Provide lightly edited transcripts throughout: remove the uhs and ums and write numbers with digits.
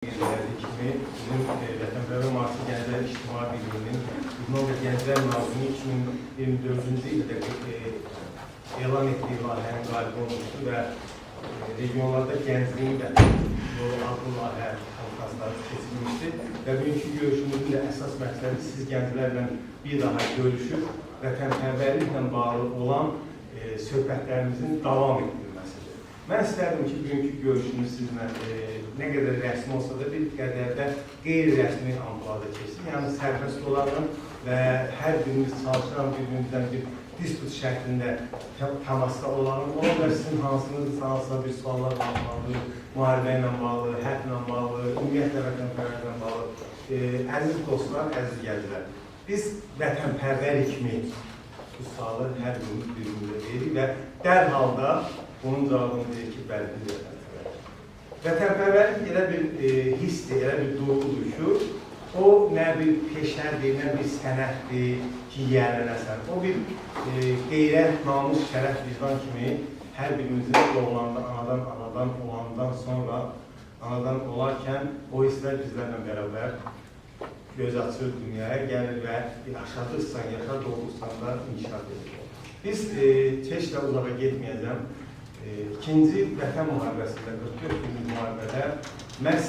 kimi bizim Vətənpərvər Marşı Gənclər İctimai Birliyinin Ünvan və Gənclər Nazimi 2024-cü ildə elan etdiyi layihənin qalibi olmuşdur və regionlarda gəncliyin və adlı layihə konferansları keçirilmişdir və bugünkü görüşümüzün də əsas məqsədi siz gənclərlə bir daha görüşüb vətənpərvərliklə bağlı olan söhbətlərimizin davam etdirilməsidir. Mən istərdim ki, bugünkü görüşümüz sizlə nə qədər rəsmi olsa da bir qədər də qeyri-rəsmi amplada keçsin. Yəni sərbəst olanın və hər birimiz çalışan birbirimizdən bir disput şəklində təmasda olanın, ona da sizin hansınızsa bir suallar bağlı, müharibə ilə bağlı, hərblə bağlı, ümumiyyətlə vətənpərvərliklə bağlı. Əziz dostlar, əziz gənclər, biz vətənpərvərlikmi bu sualı hər birimiz bir-birimizə veririk və dərhal da bunun cavabını deyir ki, bəli, biz vətənpərvərlik. Vətənpərvərlik elə bir hissdir, elə bir duyğudur ki, o nə bir peşədir, nə bir sənətdir ki, yiyələnəsən. O bir qeyrət, namus, şərəf, vicdan kimi hər birimizin doğulanda, anadan olandan sonra, anadan olarkən o hisslər bizlərlə bərabər göz açır, dünyaya gəlir və yaşadırsan, yaşa doğursan da inkişaf edir. Biz heç də uzağa getməyəcəm. İkinci Vətən müharibəsində, 44 günlük müharibədə məhz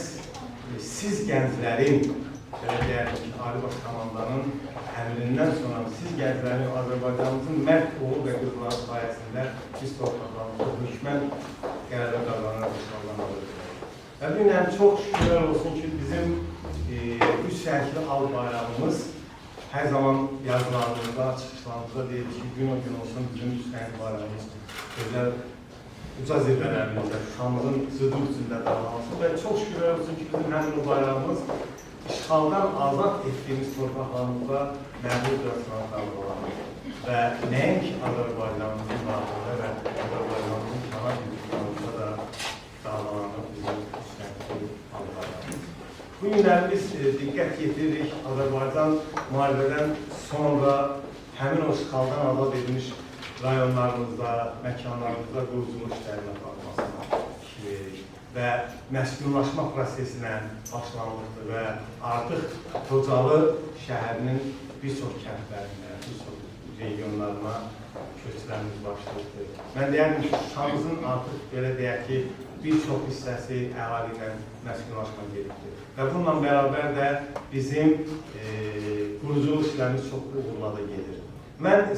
siz gənclərin, belə deyək ki, Ali Baş Komandanın əmrindən sonra siz gənclərin Azərbaycanımızın mərd oğul və qızları sayəsində biz torpaqlarımızda hökmən qələbə qazanaraq inşallah. Və bir nəm çox şükürlər olsun ki, bizim üç sərkili al bayrağımız hər zaman yazılarımızda, çıxışlarımızda deyir ki, gün o gün olsun bizim üç sərkili bayrağımız gözəl uca zirvələrimizdə, Şuşamızın zıdı üstündə davalansın və çox şükürlər olsun ki, bizim həmin o bayrağımız işğaldan azad etdiyimiz torpaqlarımızda məğlub dörtünə davalansın və nəinki Azərbaycanımızın daxilində və Azərbaycanımızın kənar yürüyüşlərində da davalanan bizim üstənkli al bayrağımız. Bu günləri biz diqqət yetiririk Azərbaycan müharibədən sonra həmin o işğaldan azad edilmiş rayonlarımızda, məkanlarımızda quruculuq işlərinin aparılmasına fikir veririk və məskunlaşma prosesinə başlanılıqdır və artıq Xocalı şəhərinin bir çox kəndlərində, bir çox regionlarına köçlərimiz başlayıbdır. Mən deyərdim ki, Şuşamızın artıq belə deyək ki, bir çox hissəsi əhali ilə məskunlaşma gedibdir. Və bununla bərabər də bizim quruculuq işlərimiz çox uğurla da gedir. Mən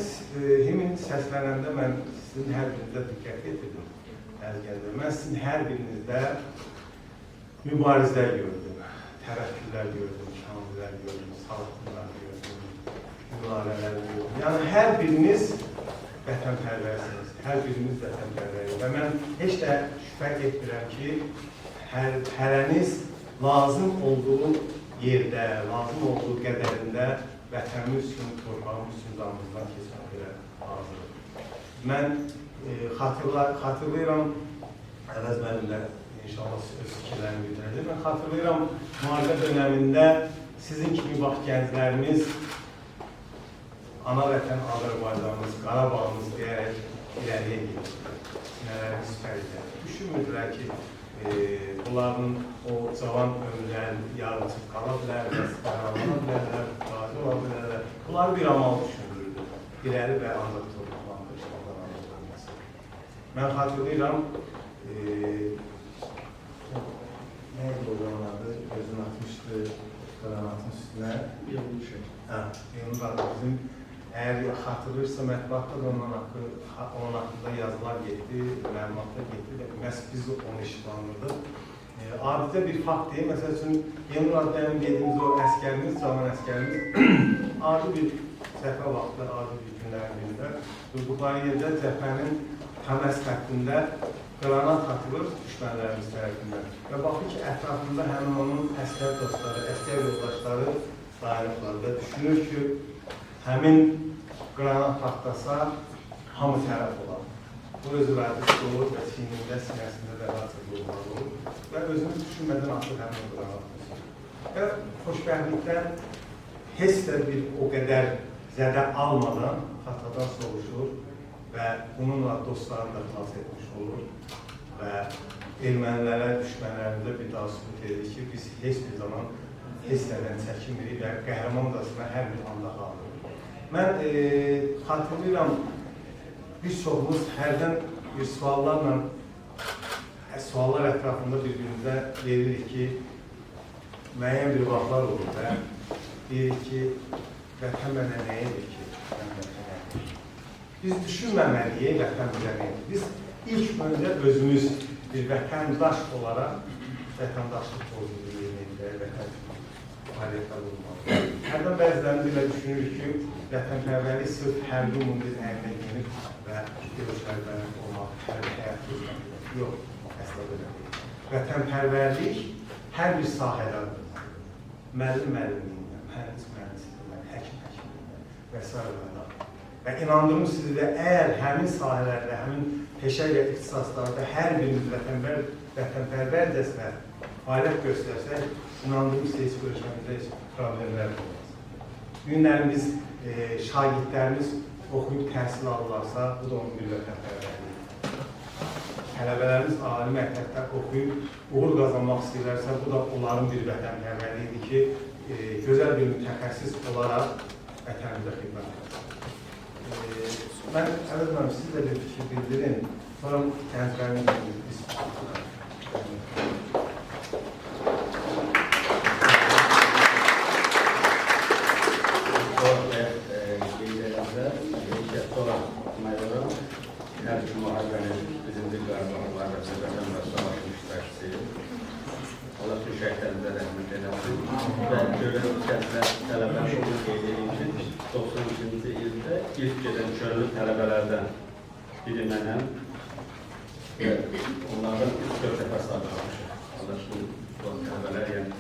himin səslənəndə mən sizin hər birinizdə diqqət yetirdim, əziz gənclər. Mən sizin hər birinizdə mübarizlər gördüm, tərəkkürlər gördüm, şanlılar gördüm, sağlıqlılar gördüm, mübarizələr gördüm. Yəni, hər biriniz vətənpərvərsiniz, hər biriniz vətənpərvərsiniz və mən heç də şübhə etmirəm ki, hərəniz lazım olduğu yerdə, lazım olduğu qədərində vətənimiz üçün, torpağımız üçün canımızdan keçmək belə hazırdır. Mən xatırlayıram, Ələz mənim də inşallah öz fikirlərimi bitirəcək. Mən xatırlayıram, müharibə dönəmində sizin kimi bax gənclərimiz ana vətən Azərbaycanımız, Qarabağımız deyərək irəliyə gedir. Sinələri süpərdir. Düşünmürdülər ki, bunların o cavan ömürlərin yarıcı qala bilər, qəsbəlana bilərlər, qazi ola bilərlər. Bunları bir amal düşündürürdü. İrəli və ancaq torpaqlarında işğaldan azad olması. Mən xatırlayıram, nə idi o zamanlarda gözünü atmışdı qranatın üstünə? Yılın adı bizim, əgər xatırlayırsa mətbuatda da onun haqqında yazılar getdi, məlumatlar getdi və məhz biz onu işıqlandırdıq. Adidə bir fakt deyil, məsəl üçün, Yeni Radyanın dediyimiz o əskərimiz, cavan əskərimiz, adi bir cəbhə vaxtı, adi bir günlərin birində, Buxariyədə cəbhənin təməz xəttində qranat atılır düşmənlərimiz tərəfindən və baxır ki, ətrafında həmin onun əskər dostları, əskər yoldaşları dayanıqlar və düşünür ki, həmin qranat patlasa, hamı tərəf olar. Bu özü vərdisi olur və çiynində, sinəsində də rahatsız olmalı olur və özümüz düşünmədən atır həmin o qranat. Və xoşbəxtlikdən heç də bir o qədər zədə almadan xatadan soğuşur və bununla dostlarını da xilas etmiş olur və ermənilərə, düşmənlərimizə bir daha sübut edir ki, biz heç bir zaman heç nədən çəkinmirik və qəhrəmancasına hər bir anda qalırıq. Mən xatırlayıram, bir çoxumuz hərdən bir suallarla, suallar ətrafında bir-birimizə veririk ki, müəyyən bir vaxtlar olur və deyirik ki, vətən mənə nə edir ki, biz düşünməməliyik vətən bizə nə edir. Biz ilk öncə özümüz bir vətəndaş olaraq vətəndaşlıq borcunu yerinə yetirək, vətən fəaliyyətlər olmalı. Hərdən bəzilərimiz ilə düşünürük ki, vətənpərvərlik sırf hərbi ümumi əyninə giyinib və görüşlərdə olmaq, hərbi həyat gözləmək. Yox, əslində belə deyil. Vətənpərvərlik hər bir sahədə müəllim-müəllimliyindən, mühəndis-mühəndisliyindən, həkim-həkimliyindən və s. Və inandırım sizi də, əgər həmin sahələrdə, həmin peşə və ixtisaslarda hər birimiz vətənpərvərcəsinə fəaliyyət göstərsək, inandırım sizi heç görüşmemizdə heç problemlər olmaz. Günlərin biz şagirdlərimiz oxuyub təhsil alırlarsa, bu da onun bir vətənpərvərliyidir. Tələbələrimiz ali məktəbdə oxuyub uğur qazanmaq istəyirlərsə, bu da onların bir vətənpərvərliyidir ki, gözəl bir mütəxəssis olaraq vətənimizə xidmət edir. Mən əvvəlcə siz də bir fikir bildirin, sonra gənclərin biz her iki muharebenin bizim bir galiba muharebesi vətəndaş savaşı iştirakçısı. Allah tüm şəhidlərimizə rəhmət eləsin və görən kəslər tələbələr qeyd için 92-ci ildə ilk gedən çölü tələbələrdən biri mənəm və onlardan 3-4 dəfə sağlamışıq. Allah bu tələbələr, yəni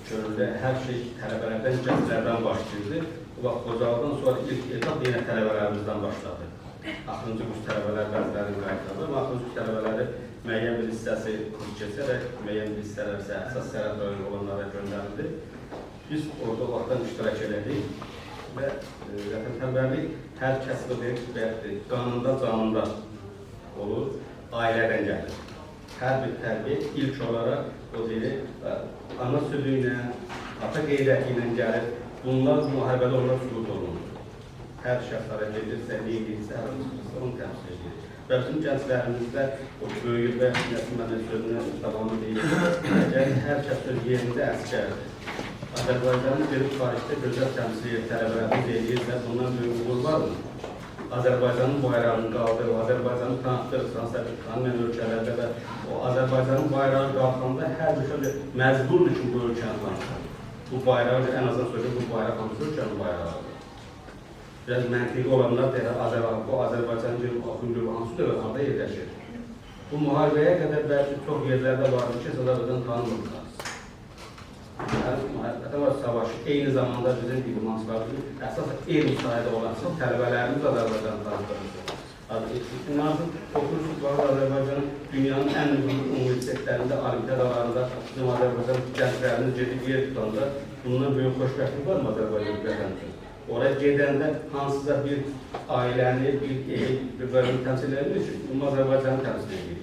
çöldə hər şey tələbələrdən, gənclərdən başlayırdı. Bu vaxt Qocaldan sonra ilk etap yenə tələbələrimizdən başladı. Axırıncı kurs tələbələr bəzilərini qayıtladı, amma axırıncı kurs tələbələri müəyyən bir hissəsi kurs keçərək, müəyyən bir hissələr isə əsas sərhəd rayonu olanlara göndərildi. Biz orada vaxtdan iştirak elədik və vətənpərvərlik hər kəsb qanunda, canında olur, ailədən gəlir. Hər bir tərbiyə ilk olaraq o deyil, ana sözü ilə, ata qeyriyyəti ilə gəlir. Bunlar müharibədə onlar sübut olunur. Hər şəxslərə gedirsə, neydirsə, hər hansı onu təmsil edir. Və bütün gənclərimizdə o böyük və nəsilmənin sözünə davamı deyil. Hər kəs öz yerində əskərdir. Azərbaycanın bir tarixdə gözəl təmsil tələbələrimiz edirsə, bundan böyük uğur vardır. Azərbaycanın bayrağını qaldırır, Azərbaycanı tanıtdırırsansa, tanımayan ölkələrdə və o Azərbaycanın bayrağı qalxanda hər bir şey məcburdur ki, bu ölkəni tanıtır. Bu bayrağı, ən azından söyləyir, bu bayraq hansı ölkənin bayrağıdır. Biraz məntiqi olanlar deyir, bu Azərbaycanın bir oxuncu hansı dövlətlərdə yerləşir. Bu müharibəyə qədər bəlkə çox yerlərdə vardır ki, Azərbaycan tanımırlar. Vətən var savaşı, eyni zamanda bizim diplomatçılarımız, əsas eyni sahədə olan tələbələrimiz Azərbaycanı tanıtırır. Bunların okursunuz, Azərbaycanın dünyanın ən mühüm universitetlərində, olimpiadalarında bizim Azərbaycan gənclərimiz gedib yer tutanda bundan böyük xoşbəxtlik var mı Azərbaycan vətəndaşı? Oraya gedəndə hansısa bir ailəni, bir bölümü təmsil edilmək üçün bunu Azərbaycanı təmsil edir.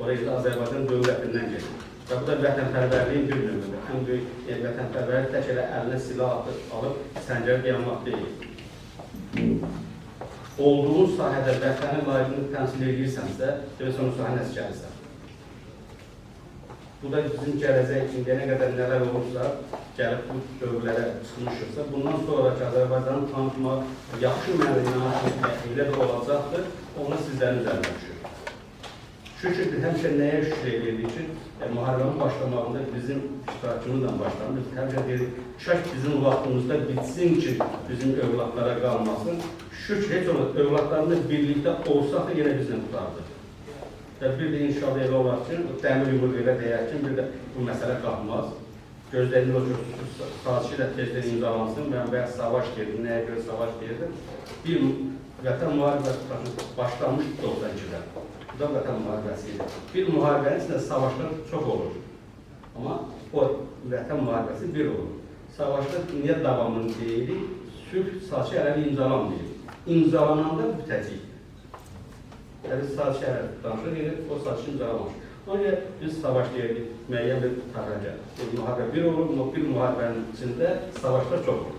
Oraya da Azərbaycan dövlətindən gedir. Və bu da vətənpərvərliyin bir növüdür. Ən böyük vətənpərvərlik tək elə əlinə silah alıb səncəri dayanmaq deyil. Olduğun sahədə vətənin layiqini təmsil edirsənsə, demək onun sahəni əskərisən. Bu da bizim gələcək indiyənə qədər nələr olursa, gəlib bu dövrlərə çıxmışıqsa, bundan sonraki Azərbaycanın tanıtmaq, yaxşı mənəviyyatı elə də olacaqdır, ona sizlərin üzərində düşür. Şükür, həmişə nəyə şükür edirdik ki, müharibənin başlamağında bizim iştirakımızla başlanır. Biz həmişə dedik, şək bizim vaxtımızda bitsin ki, bizim övladlara qalmasın. Şükür, heç olmaz, övladlarımız birlikdə olsaq da yenə bizlə tutardı. Və bir də inşallah elə olar ki, dəmir yumruq elə deyək ki, bir də bu məsələ qalmaz. Gözləyiniz o ki, sazişi ilə tezdən imzalansın, mən bəyə savaş deyirdim, nəyə görə savaş deyirdim. Bir vətən müharibəsi başlanmış 92-də. Bu da vətən müharibəsi idi. Bir müharibənin içində savaşlar çox olur. Amma o vətən müharibəsi bir olur. Savaşlar niyə davamını deyirik, sülh sazişi ələli imzalanmıyor. İmzalananda bitəcək. Yəni, sazişi ələli danışır, o sazişi imzalamamış. Ona görə biz savaşlayırıq, müəyyən bir tarraca. Müharibə bir olur, bir müharibənin içində savaşlar çox olur.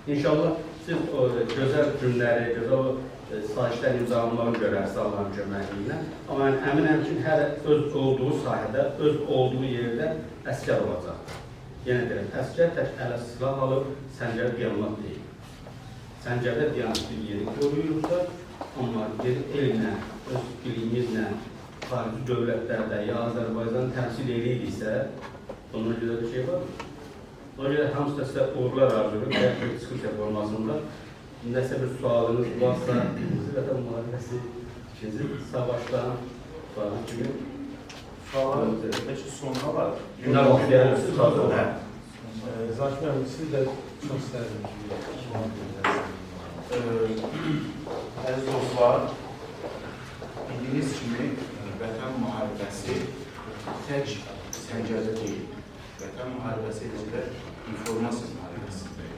İnşallah siz o gözəl günləri, gözəl sahişlər imzalanmalarını görərsiniz Allahın köməyi ilə. Amma mən əminəm ki, hər öz olduğu sahədə, öz olduğu yerdə əskər olacaq. Yenə deyirəm, əskər tək ələ silah alıb səncərə dayanmaq deyil. Səncərdə dayanıb bir yeri görüyorsa, amma elmlə, öz bilimizlə, xarici dövlətlərdə ya Azərbaycan təmsil ediriksə, ondan görə bir şey var mı? Ona görə hamısı da sizə uğurlar arzulayırıq və yaxud diskusiya formasında nəsə bir sualınız varsa, bizi vətən müharibəsi, ikinci savaşdan falan kimi Suallar peki sonuna var. günlər vaxtlayarız, sağ olun. Zakir Bey, siz de çok isterdim ki Əziz dostlar, bildiyiniz kimi Vətən müharibəsi tək səncərdə deyil. Vətən müharibəsi eləcə informasiya müharibəsidir.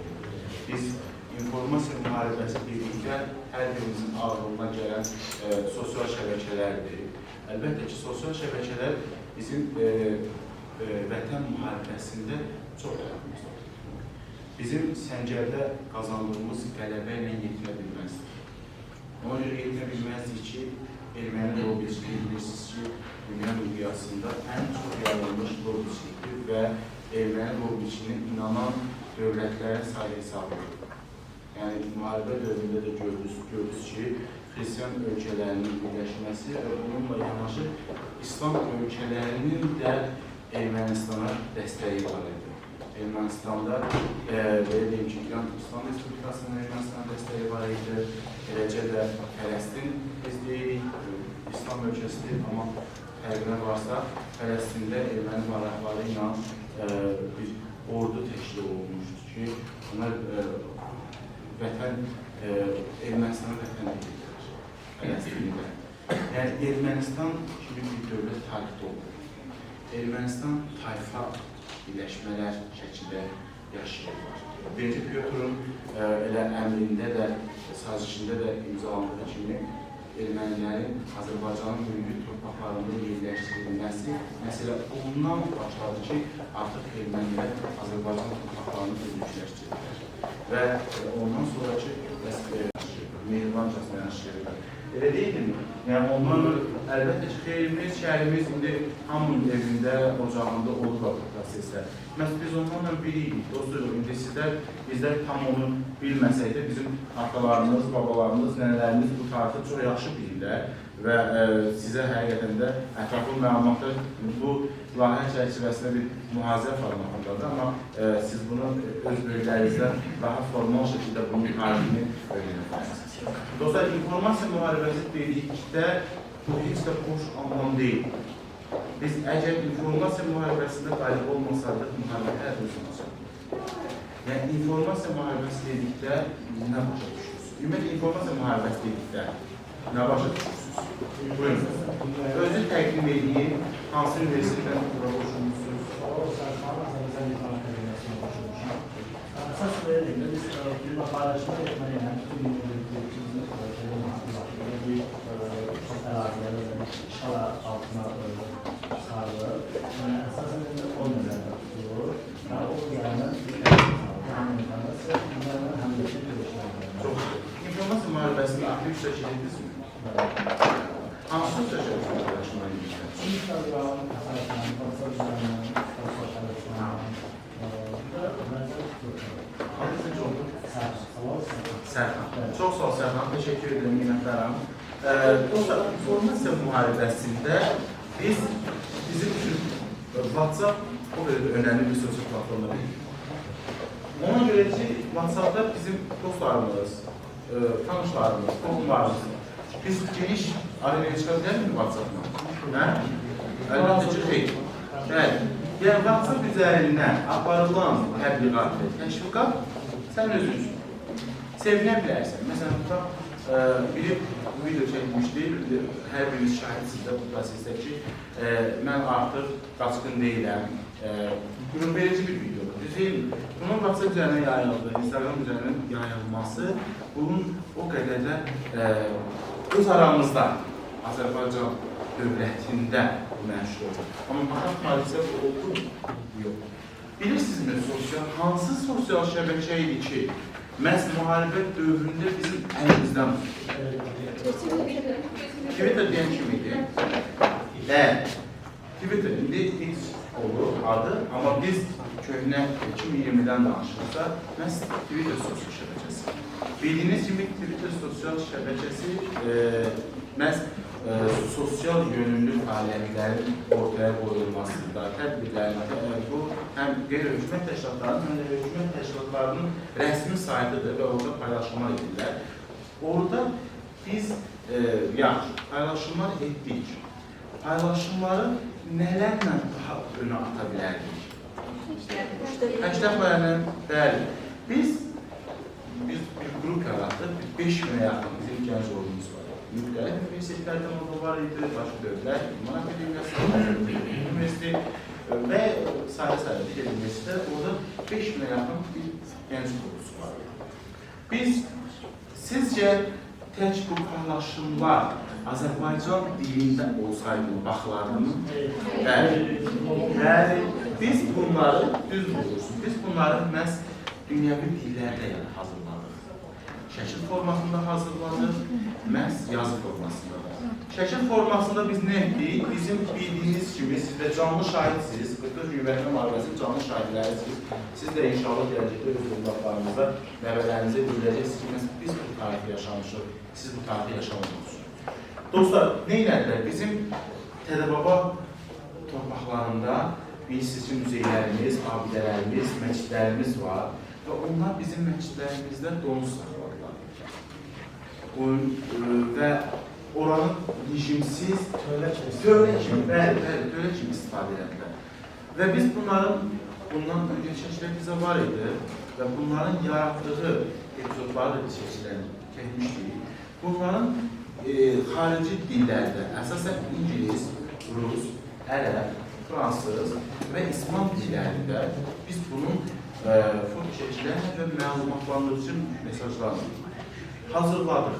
Biz informasiya müharibəsi dedikdə hər birimizin ağlına gələn sosial şəbəkələrdir. Əlbəttə ki, sosial şəbəkələr bizim Vətən müharibəsində çox önemlidir. Bizim səncərdə qazandığımız qələbə ilə yetinə bilməzdir. Ona görə yetinə bilməzdir ki, erməni lobbiçiliyi bilirsiniz ki, dünya miqyasında ən çox yayılmış lobbiçilikdir və erməni lobbiçiliyinin inanan dövlətlərin sayı hesabıdır. Yəni, müharibə dövründə də gördünüz ki, Xristiyan ölkələrinin birləşməsi və bununla yanaşı İslam ölkələrinin də Ermənistana dəstəyi var idi. Ermənistanda, belə deyim ki, İslam Respublikasının Ermənistana dəstəyi var idi. Eləcə də Fələstin, biz deyirik, İslam ölkəsidir, amma fərqinə varsa, Fələstində erməni maraqları ilə bir ordu təşkil olunmuşdur ki, onlar vətən, Ermənistana vətən edirlər, Fələstində. Yəni, Ermənistan kimi bir dövlət tarixdə olur. Ermənistan tayfa birləşmələr şəkildə yaşayırlar. Birinci Pyotrun elə əmrində də, sazişində də imzalandığı kimi ermənilərin Azərbaycanın bölgü torpaqlarında yerləşdirilməsi məsələ ondan başladı ki, artıq ermənilər Azərbaycan torpaqlarını bölgüləşdirirlər. Və ondan sonraki mehribancasına yaşayırlar. Elə deyilmi? Yəni, ondan əlbəttə ki, xeyrimiz, şərimiz indi hamının evində, ocağında olur bu proseslər. Məhz biz onlarla biriyik, dostlar, indi bizlər tam onu bilməsək də bizim atalarımız, babalarımız, nənələrimiz bu tarixi çox yaxşı bilirlər və sizə həqiqətən də ətraflı məlumatlar bu layihə çərçivəsində bir mühazirə formatındadır, amma siz bunu öz böyüklərinizdən daha formal şəkildə bunun tarixini öyrənərsiniz. Dostlar, informasiya müharibəsi dedikdə bu heç də boş anlam deyil. Biz əgər informasiya müharibəsində qalib olmasaydıq, müharibə hər olacaq. Yəni, informasiya müharibəsi dedikdə nə başa düşürsünüz? Ümumiyyətlə, informasiya müharibəsi dedikdə nə başa düşürsünüz? Buyurun. Özü təqdim edeyim, hansı universitetdən bura qoşulmuşsunuz? Əsas verildi, biz bir paylaşma etməliyəm, çok əraziləri işğal altına çıxarılır. Əsasən o nəzərdə tutulur və o üzərindən həm də ki, İnformasiya müharibəsində aktiv iştirak edirsiniz mi? Hansı iştirak edirsiniz? Instagram, Sərxan. Çox sağ ol Sərxan, təşəkkür edirəm, minnətlərim. Dostlar, informasiya müharibəsində bizim üçün WhatsApp o qədər önəmli bir sosial platforma deyil. Ona görə ki, WhatsAppda bizim dostlarımız, tanışlarımız, qohumlarımız, biz geniş araya çıxa bilərmi WhatsApp-la? Əlbəttə ki, xeyr. Yəni, WhatsApp üzərindən aparılan təbliğat, təşviqat sən özün üçün sevinə bilərsən. Məsələn, biri video çəkmişdi, hər biriniz şahidsiz də bu prosesdə ki, mən artıq qaçqın deyiləm. Verici bir videodur, düz deyilmi? Bunun WhatsApp üzərindən yayıldı, Instagram üzərindən yayılması, bunun o qədər də öz aramızda Azərbaycan dövlətində məşğul. Amma Vətən müharibəsi oldu mu? Yox. Bilirsinizmi, hansı sosial şəbəkə idi ki, məhz müharibə dövründə bizim əlimizdən Twitter deyən kim idi? Twitter indi X olur adı, amma biz köhnə 2020-dən danışırsa, məhz Twitter sosial şəbəkəsi. Bildiyiniz kimi Twitter sosial şəbəkəsi məhz sosial yönümlü fəaliyyətlərin ortaya qoyulmasında, tədbirlərində bu həm qeyri-hökumət təşkilatlarının, həm də hökumət təşkilatlarının rəsmi saytıdır və orada paylaşımlar edirlər. Orada biz paylaşımlar etdik. Paylaşımları nələrlə daha önə ata bilərdik? Həştəqlərlə, bəli. Biz bir qrup yaratdıq, 5000-ə yaxın bizim gənc ordumuz var. Müxtəlif universitetlərdən orada var idi, başqa dövlət, İman Akademiyası, Üniversitet və sayı-sayı digər universitetlər, orada 5000-ə yaxın bir gənc ordusu var. Biz, sizcə, tək bu paylaşımlar Azərbaycan dilində olsaydı baxılarını, bəli, biz bunları, düz bulursunuz, biz bunları məhz dünyəvi dillərdə hazırladıq. Şəkil formasında hazırladıq, məhz yazı formasında da. Şəkil formasında biz nə etdik? Bizim bildiyiniz kimi, siz də canlı şahidsiniz, 44 gün Vətən müharibəsinin canlı şahidlərisiniz. Siz də inşallah gələcəkdə öz yollarınızda, nəvələrinizə biləcəksiniz ki, biz bu tarixi yaşamışıq, siz bu tarixi yaşamışsınız. Dostlar, nə elədilər? Bizim Tədəbaba torpaqlarında bilirsiniz ki, müzeylərimiz, abidələrimiz, məscidlərimiz var və onlar bizim məscidlərimizdə donuz saxladılar. Və oranın rejimsiz, tövlə kimi istifadə edildilər. Və biz bundan öncə çəkilər bizə var idi və bunların yaratdığı epizodları da biz çəkmişdik. Bunların xarici dillərdə, əsasən İngiliz, Rus, Ərəb, Fransız və İslam dillərində biz bunun foto çəkilər və məlumatlandırıcı mesajlarını hazırladıq.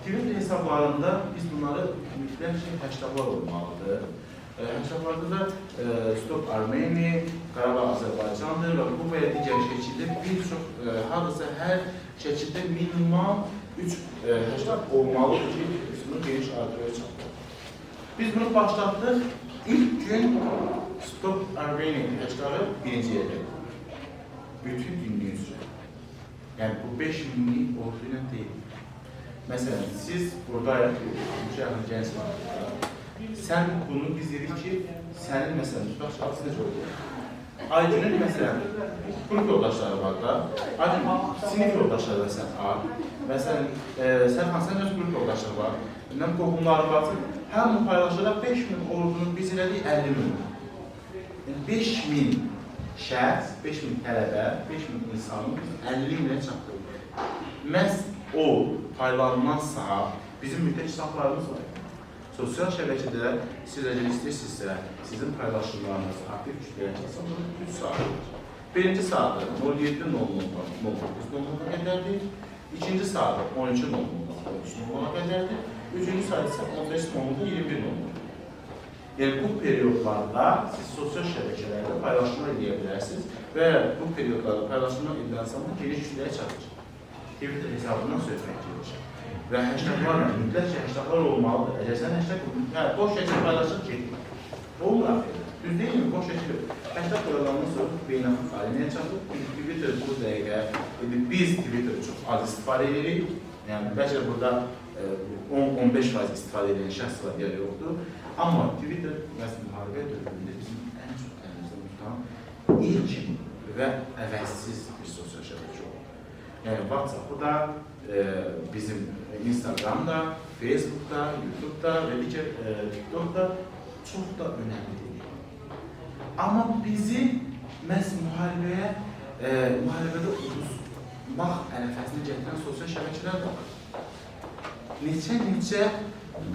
Twitter hesablarında biz bunları mütləq həştaqlar olmalıdır. Həştaqlarda da Stop Armeni, Qarabağ Azərbaycandır və bu və ya digər şəkildə bir çox, hardasa hər şəkildə minimal 3 həştaq olmalıdır ki, bunu geniş auditoriya çatdırır. Biz bunu başlatdıq. İlk gün Stop Armeni həştağı birinci yerdə. Bütün dünya üzrə. Yəni bu 5000'lik ordu ilə deyil. Məsələn, siz burada müşahid gənc var. Sən bunu biz dedik ki, sənin məsələn, tutaq şahsı necə oldu? Aydın'ın məsələn, qrup yoldaşları var da, Aydın, sinif yoldaşları da sən al. Məsələn, sən öz qrup yoldaşları var. Mənim qohumlarım var. Həmin paylaşıraq 5000 ordunun biz elədik 50.000. Yəni 5000 şəxs, 5000 tələbə, 5000 insanın 50.000-ə çatdırır. Məhz o paylanılan saat bizim mütləq saatlarımız var. Sosial şəbəkədə siz əgər istəyirsinizsə, sizin paylaşımlarınız aktiv kütləyə çatsanlar 3 saatdır. Birinci saatı 07:00-9:00-a qədərdir. İkinci saatı 12:00-13:00-a qədərdir. Üçüncü saat isə 15:00-21:00. Yəni bu periyodlarda siz sosial şəbəkələrdə paylaşımlar edə bilərsiniz və bu periyodlarda paylaşımlar edilen zaman geniş kütləyə çatır. Twitter hesabından söhbət gedir. Və həştaqlarla, mütləqcə həştaqlar olmalıdır. Əgər sən həştaq, boş şəkil paylaşıb getmir. Olur afiyet. Düz deyil mi? Boş şəkil. Həştaq qoyulandan sonra beynəlxalq alimliyə çatır. Twitter bu dəqiqə, biz Twitter çox az istifadə edirik. Yəni, bəlkə burada 10-15% istifadə edən şəxslər yer yoxdur. Amma Twitter, məsələn, müharibə dövründə bizim ən çox əlimizdə tutan ilk və əvəzsiz bir sosial şəbəkə olur. Yəni, WhatsApp-da, bizim Instagram'da, Facebook'da, YouTube'da və digər TikTok'da çox da önəmli deyil. Amma bizi məhz müharibədə uduzmaq ərəfəsini gətirən sosial şəbəkələr də var. Neçə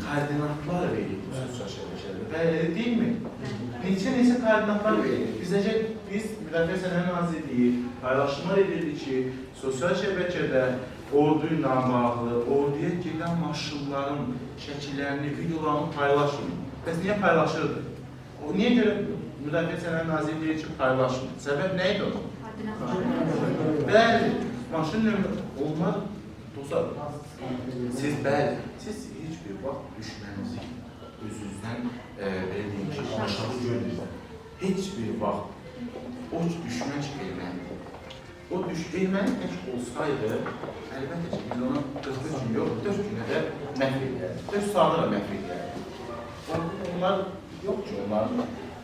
koordinatlar verir bu sosial şəbəkələrdə. Bəli, deyil mi? Neçə koordinatlar verir. Biz Müdafiə Sənədi Nazirliyi paylaşımlar edirdik ki, sosial şəbəkədə ordu ilə bağlı, orduya gedən maşınların şəkillərini, videolarını paylaşmayın. Bəs niyə paylaşırdı? O niyə görə Müdafiə Sənədi Nazirliyi deyir ki, paylaşmır? Səbəb nə idi o? Bəli, maşın nömrə olmaz. Dostlar, siz bəli, siz heç bir vaxt düşməninizi özünüzdən belə deyim ki, aşağı görmür. Heç bir vaxt o düşmən ki, ermənidir. O erməni tək olsaydı, əlbəttə ki, biz onu 43 gün yox, 4 günə də məhv edərdik. 4 saatı da məhv edərdik. Onlar yox ki, onların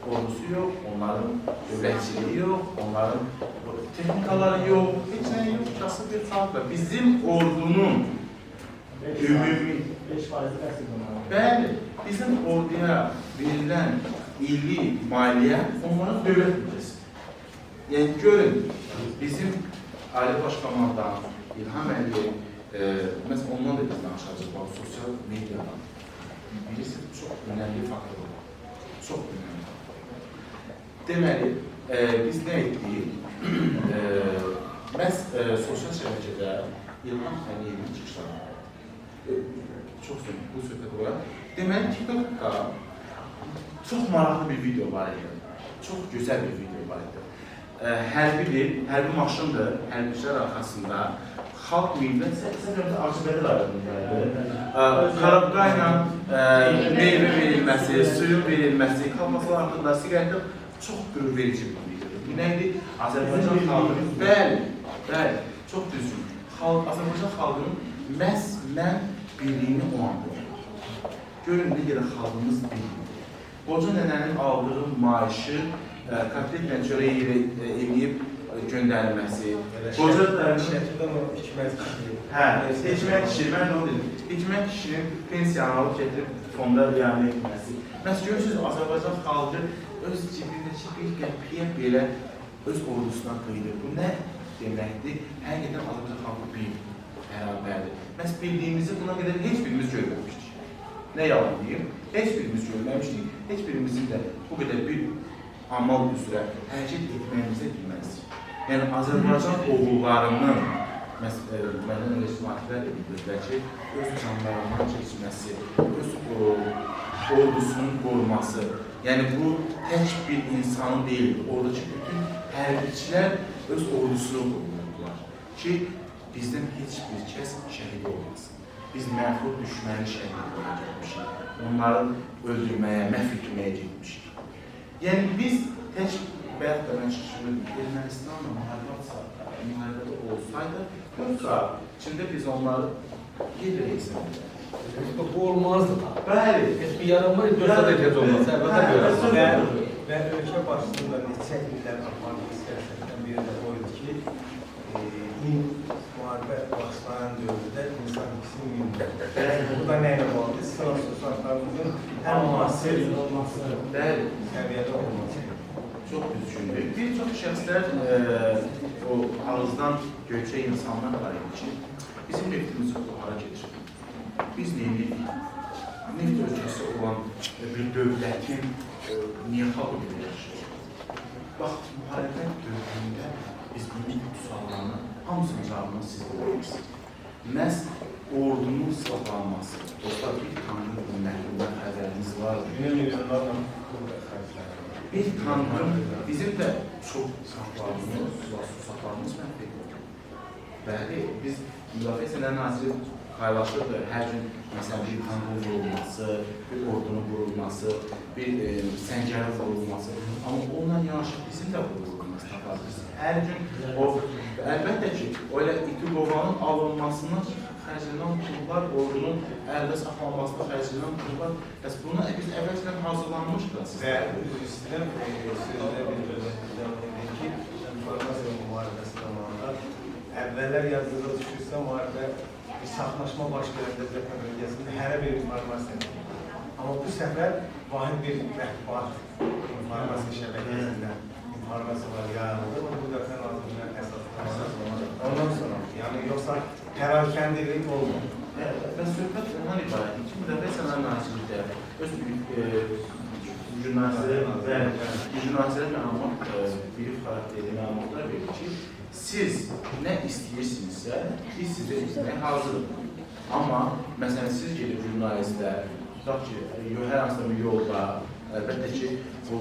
ordusu yox, onların dövlətçiliyi yox, onların texnikaları yox, heç nə yox, kasıb bir xalqla. Bizim ordunun ümumi... 5% əsr bunlar. Bəli, bizim orduya verilən illi maliyyə onların dövlət büdcəsi. Yəni, görün, bizim Ali Baş Komandan İlham Əliyev, məsələn, ondan da biz danışacağız, sosial mediadan. Birisi çox önəmli faktor olur. Çox önəmli faktor. Deməli, biz nə etdik? Məhz sosial şəbəkədə İlham Əliyevin çıxışları. Çox söyləyim, bu söhbət olar. Deməli, TikTok'da çox maraqlı bir video var idi. Çox gözəl bir video var idi. Hərbi maşındır, hərbçilər arxasında xalq millət səbəbdə Ağcabədi rayonundaydı. Karabqa ilə meyvə verilməsi, suyun verilməsi, kalmasılar haqqında siqaretdə çox qürur verici bir videodur. Bu nədir? Azərbaycan xalqının, bəli, çox düzgün. Azərbaycan xalqının məhz mən birliyini o an görürüm. Görün, nə qədər xalqımız birliyidir. Qoca nənənin aldığı maaşı kapitlə çörək eləyib göndərilməsi. Qoca şəkildən o hikmət kişidir. Hə, hikmət kişi, mən də o dedim. Hikmət kişinin pensiyanı alıb getirib fonda riayət etməsi. Məsələn, görürsünüz, Azərbaycan xalqı öz cibindəki bir qəpiyə belə öz ordusuna qıyılır. Bu nə deməkdir? Həqiqətən Azərbaycan xalqı bir bərabərdir. Məhz bildiyimizi buna qədər heç birimiz görməmişdik. Nə yalan deyim? Heç birimiz görməmişdik. Heç birimizin də bu qədər bir amal üzrə hərəkət etməyimizə bilməzdik. Yəni, Azərbaycan oğullarının məndən rəsmiyyətlər edirlər ki, öz canlarından keçməsi, öz ordusunun qoruması. Yəni, bu tək bir insanın deyil, oradakı bütün hərbiçilər öz ordusunu qoruyurdular ki, bizdən heç bir kəs şəhid olmasın. Biz mənfur düşməni şəhid etməyə getmişik, onları öldürməyə, məhv etməyə getmişik. Yəni, biz tək bəyət da mən şaşırdım, Ermənistanla müharibədə olsaydı, yoxsa içində biz onları yedirək izlədik. Bu olmazdı. Bəli. Heç bir yaranma, 4 saat ehtiyac olmaz. Əlbəttə görəsən. Və ölkə başçısında neçə illər aparmaq istəyəsəkdən biri də oydu ki, müharibə başlayan dövrdə insan ikisi mindir. Bu da nə ilə bağlıdır? Sıra sursatlarımızın həm müasir səviyyədə olması. Çox düzgündür. Bir çox şəxslər o ağızdan göçək insanlar var idi ki, bizim neftimizi buhara gedir. Biz neylik? Neft ölkəsi olan bir dövlətin niyə xalq ilə yaşayır? Bax, müharibə dövründə biz bunun suallarını hamısının cavabını siz verirsiniz. Məhz ordunun silahlanması, dostlar, bir tankın məhkumdan xəbəriniz vardır. Bir tankın bizim də çox sursatlarımız məhv edilir. Bəli, biz Müdafiə Sənədi Naziri paylaşırdı, hər gün məsələn bir tankın vurulması, bir ordunun vurulması, bir səngərin vurulması. Amma onunla yanaşı bizim də vurulması tapazdır. Hər gün o, əlbəttə ki, öyle İTİQOVA'nın alınmasının xərclənən pullar, ordunun əldə saxlanmasına xərclənən pullar, bəs buna biz əvvəlcədən hazırlanmışdır sizə. Sizdən sözdə bir özellikdən ki, informasiya müharibəsi zamanında əvvəllər yazdığı düşürsə, müharibə bir saxlaşma baş verəndə Zəfər bölgəsində hərə bir informasiya verir. Amma bu səfər vahid bir mətbuat informasiya şəbəkəsində informasiyalar yayıldı. Bu dəfə nazirlər əsaslanır. Ondan sonra, yəni yoxsa pərakəndəlik olmur. Və söhbət ondan ibarətdir ki, Müdafiə Sənədi Nazirlikdə öz jurnalistlərə məlumat, bilib xarakterli məlumatlar verir ki, siz nə istəyirsinizsə, biz sizə etməyə hazırıq. Amma, məsələn, siz gedib jurnalistlər, tutaq ki, hər hansısa bir yolda, əlbəttə ki, bu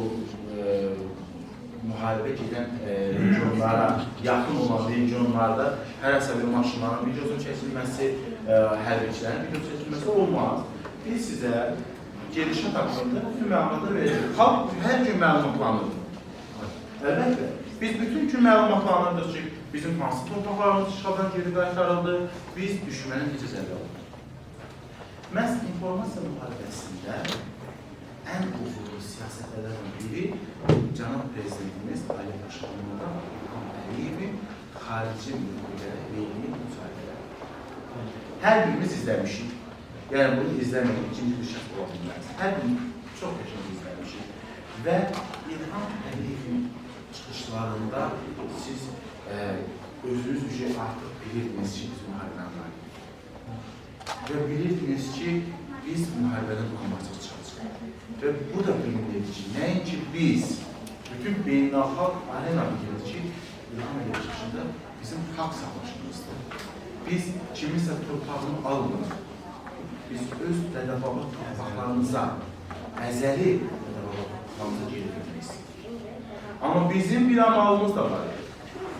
müharibə gedən regionlara, yaxın olan regionlarda hər hansısa bir maşınların videosunun çəkilməsi, hərbiçilərin videosunun çəkilməsi olmaz. Biz sizə gelişat haqqında bütün məlumatları verəcək. Xalq hər gün məlumatlanır. Əlbəttə, biz bütün gün məlumatlanırdıq ki, bizim hansı torpaqlarımız işğaldan geri qaytarıldı, biz düşmənin necə zərbələr alırıq. Məhz informasiya müharibəsində ən uğurlu siyasətlərdən biri Cənab Prezidentimiz Ali Başkanlıqdan İlham Əliyevin xarici mülklərə verdiyi müsahibələr. Hər birimiz izləmişik. Yəni, bunu izləməyik, ikinci bir şəxs ola bilməz. Hər birimiz çox yaşam izləmişik. Və İlham Əliyevin çıxışlarında siz özünüz artıq bilirdiniz ki, biz müharibədən qalıyıq. Və bilirdiniz ki, biz müharibədən qalmaqca çıxacaq. Və bu da bilinir ki, nəinki biz, bütün beynəlxalq arena bilir ki, İlham Əliyev çıxışında bizim haqq savaşımızdır. Biz kiminsə torpağını almırıq. Biz öz dədə-baba torpaqlarımıza, əzəli dədə-baba torpaqlarımıza geri dönmək istəyirik. Amma bizim bir amalımız da var.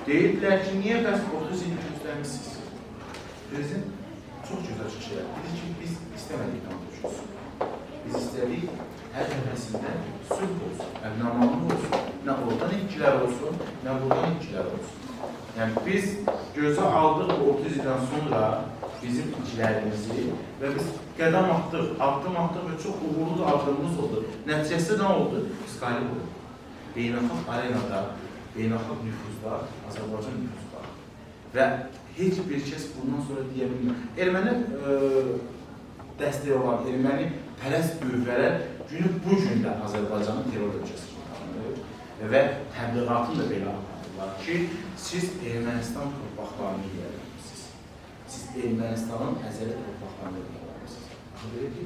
Deyirlər ki, niyə bəs 30 il göstərmişsiniz? Prezident çox gözəl çıxış edir. Bilir ki, biz istəmədik tanıdışız. Biz istədik hər nəfəsində sülh olsun, əmnamanlıq olsun, nə oradan itkilər olsun, nə buradan itkilər olsun. Yəni, biz gözə aldıq bu 30 ildən sonra bizim itkilərimizi və biz qədəm atdıq, addım atdıq və çox uğurlu da addımımız oldu. Nəticəsi nə oldu? Biz qalib olduq. Beynəlxalq arenada, beynəlxalq nüfuzda, Azərbaycan nüfuzda və heç bir kəs bundan sonra deyə bilmir. Erməni dəstək olan, erməni pərəst qüvvələr günü bu gün də Azərbaycanın terror ölkəsi kimi tanınır və təbliğatını da belə aparırlar ki, siz Ermənistan torpaqlarını yiyələmişsiniz. Siz Ermənistanın əzəli torpaqlarını yiyələmişsiniz. Belə ki,